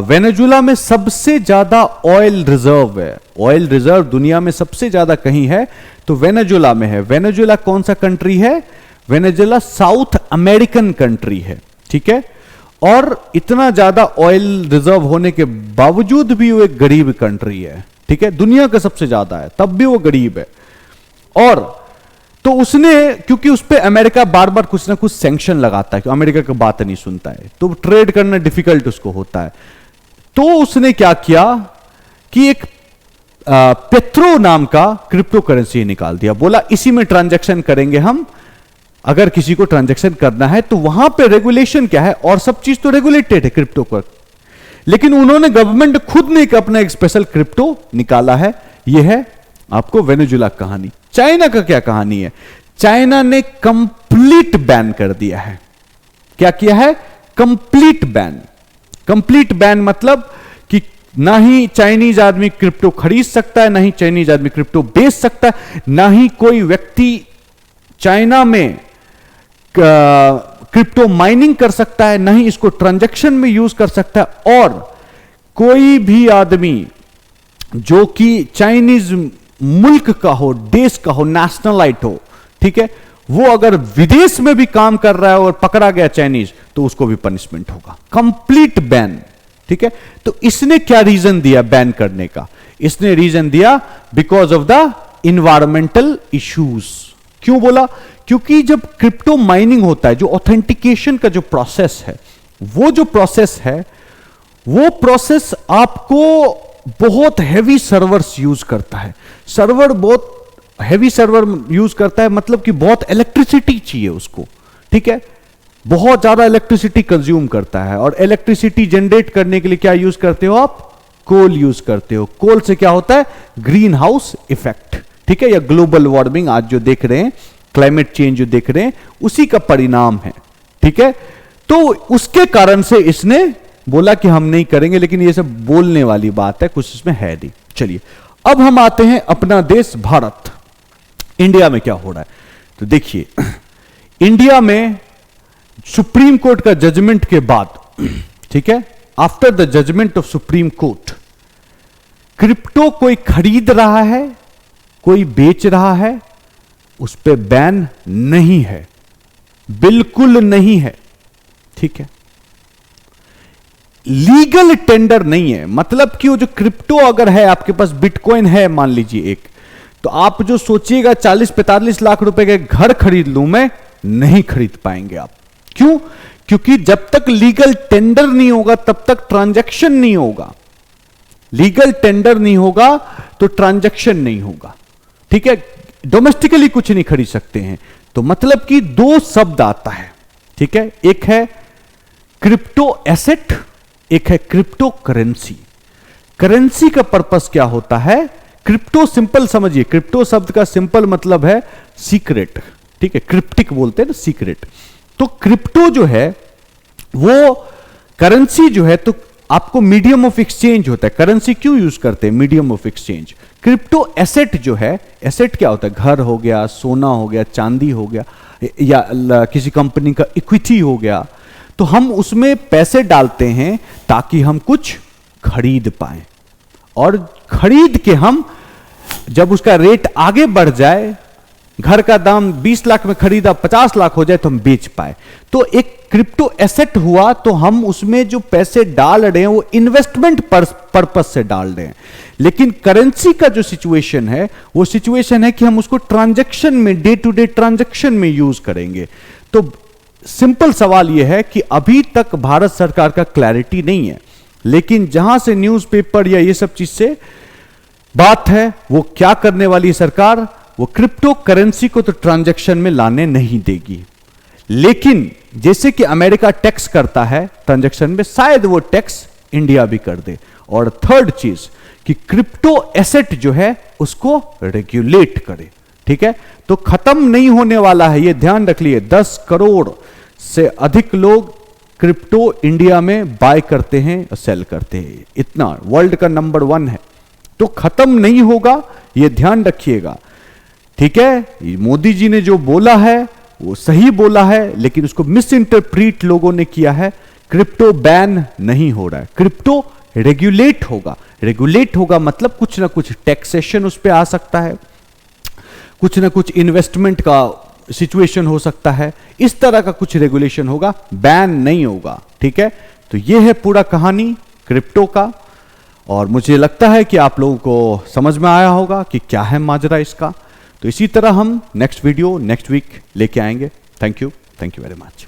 वेनेजुला में सबसे ज्यादा ऑयल रिजर्व है। ऑयल रिजर्व दुनिया में सबसे ज्यादा कहीं है तो वेनेजुला में है। वेनेजुला कौन सा कंट्री है? वेनेजुला साउथ अमेरिकन कंट्री है। ठीक है, और इतना ज्यादा ऑयल रिजर्व होने के बावजूद भी वो एक गरीब कंट्री है। ठीक है, दुनिया का सबसे ज्यादा है तब भी वो गरीब है। और तो उसने, क्योंकि उस पर अमेरिका बार बार कुछ ना कुछ सैंक्शन लगाता है, अमेरिका की बात नहीं सुनता है तो ट्रेड करना डिफिकल्ट उसको होता है, तो उसने क्या किया कि एक पेट्रो नाम का क्रिप्टो करेंसी निकाल दिया। बोला इसी में ट्रांजैक्शन करेंगे हम, अगर किसी को ट्रांजैक्शन करना है तो वहां पे रेगुलेशन क्या है, और सब चीज तो रेगुलेटेड है क्रिप्टो पर, लेकिन उन्होंने गवर्नमेंट खुद ने अपना एक स्पेशल क्रिप्टो निकाला है। यह है आपको वेनेजुएला कहानी। चाइना का क्या कहानी है? चाइना ने कंप्लीट बैन कर दिया है। क्या किया है? Complete ban. कंप्लीट बैन मतलब कि ना ही चाइनीज आदमी क्रिप्टो खरीद सकता है, ना ही चाइनीज आदमी क्रिप्टो बेच सकता है, ना ही कोई व्यक्ति चाइना में क्रिप्टो माइनिंग कर सकता है, ना ही इसको ट्रांजैक्शन में यूज कर सकता है। और कोई भी आदमी जो कि चाइनीज मुल्क का हो, देश का हो, नेशनलाइट हो, ठीक है, वो अगर विदेश में भी काम कर रहा है और पकड़ा गया चाइनीज, तो उसको भी पनिशमेंट होगा। कंप्लीट बैन, ठीक है। तो इसने क्या रीजन दिया बैन करने का? इसने रीजन दिया because of the environmental issues. क्यों बोला? क्योंकि जब क्रिप्टो माइनिंग होता है, जो ऑथेंटिकेशन का जो प्रोसेस है, वो जो प्रोसेस है, वो प्रोसेस आपको बहुत हैवी सर्वर्स यूज करता है। सर्वर बहुत हैवी सर्वर यूज करता है, मतलब कि बहुत इलेक्ट्रिसिटी चाहिए उसको, ठीक है, बहुत ज्यादा इलेक्ट्रिसिटी कंज्यूम करता है। और इलेक्ट्रिसिटी जनरेट करने के लिए क्या यूज करते हो आप? कोल यूज करते हो। कोल से क्या होता है? ग्रीन हाउस इफेक्ट, ठीक है, या ग्लोबल वार्मिंग आज जो देख रहे हैं, क्लाइमेट चेंज जो देख रहे हैं, उसी का परिणाम है, ठीक है। तो उसके कारण से इसने बोला कि हम नहीं करेंगे, लेकिन ये सब बोलने वाली बात है, कुछ इसमें है नहीं। चलिए अब हम आते हैं अपना देश भारत, इंडिया में क्या हो रहा है। तो देखिए, इंडिया में सुप्रीम कोर्ट का जजमेंट के बाद, ठीक है, after the judgment of supreme court, crypto कोई खरीद रहा है, कोई बेच रहा है, उस पे बैन नहीं है, बिल्कुल नहीं है, ठीक है। लीगल टेंडर नहीं है, मतलब कि वो जो क्रिप्टो अगर है, आपके पास बिटकॉइन है मान लीजिए एक, तो आप जो सोचिएगा 40-45 लाख रुपए के घर खरीद लूं मैं, नहीं खरीद पाएंगे आप। क्यों? क्योंकि जब तक लीगल टेंडर नहीं होगा तब तक ट्रांजैक्शन नहीं होगा। लीगल टेंडर नहीं होगा तो ट्रांजैक्शन नहीं होगा, ठीक है। डोमेस्टिकली कुछ नहीं खरीद सकते हैं। तो मतलब कि दो शब्द आता है, ठीक है, एक है क्रिप्टो एसेट, एक है क्रिप्टो करेंसी। करेंसी का पर्पस क्या होता है? क्रिप्टो सिंपल समझिए, क्रिप्टो शब्द का सिंपल मतलब है सीक्रेट, ठीक है, क्रिप्टिक बोलते हैं ना, सीक्रेट। तो क्रिप्टो जो है वो करेंसी जो है, तो आपको मीडियम ऑफ एक्सचेंज होता है। करेंसी क्यों यूज करते हैं? Medium of exchange. Crypto asset जो है, एसेट क्या होता है? घर हो गया, सोना हो गया, चांदी हो गया, या किसी कंपनी का इक्विटी हो गया। तो हम उसमें पैसे डालते हैं ताकि हम कुछ खरीद पाएं, और खरीद के हम जब उसका रेट आगे बढ़ जाए, घर का दाम 20 लाख में खरीदा 50 लाख हो जाए, तो हम बेच पाए। तो एक क्रिप्टो एसेट हुआ, तो हम उसमें जो पैसे डाल रहे हैं वो इन्वेस्टमेंट पर्पस से डाल रहे हैं। लेकिन करेंसी का जो सिचुएशन है, वो सिचुएशन है कि हम उसको ट्रांजैक्शन में, डे टू डे ट्रांजैक्शन में यूज करेंगे। तो सिंपल सवाल यह है कि अभी तक भारत सरकार का क्लैरिटी नहीं है, लेकिन जहां से न्यूज़पेपर या ये सब चीज से बात है, वो क्या करने वाली सरकार, वो क्रिप्टो करेंसी को तो ट्रांजैक्शन में लाने नहीं देगी। लेकिन जैसे कि अमेरिका टैक्स करता है ट्रांजैक्शन में, शायद वो टैक्स इंडिया भी कर दे। और थर्ड चीज कि क्रिप्टो एसेट जो है उसको रेगुलेट करे, ठीक है। तो खत्म नहीं होने वाला है, ये ध्यान रख लिए। 10 करोड़ से अधिक लोग क्रिप्टो इंडिया में बाय करते हैं और सेल करते हैं, इतना वर्ल्ड का नंबर 1 है। तो खत्म नहीं होगा, ये ध्यान रखिएगा, ठीक है। मोदी जी ने जो बोला है वो सही बोला है, लेकिन उसको मिस इंटरप्रीट लोगों ने किया है। क्रिप्टो बैन नहीं हो रहा है, क्रिप्टो रेगुलेट होगा। रेगुलेट होगा मतलब कुछ ना कुछ टैक्सेशन उस पर आ सकता है, कुछ ना कुछ इन्वेस्टमेंट का सिचुएशन हो सकता है, इस तरह का कुछ रेगुलेशन होगा, बैन नहीं होगा, ठीक है। तो यह है पूरा कहानी क्रिप्टो का, और मुझे लगता है कि आप लोगों को समझ में आया होगा कि क्या है माजरा इसका। तो इसी तरह हम नेक्स्ट वीडियो नेक्स्ट वीक लेके आएंगे। Thank you very much.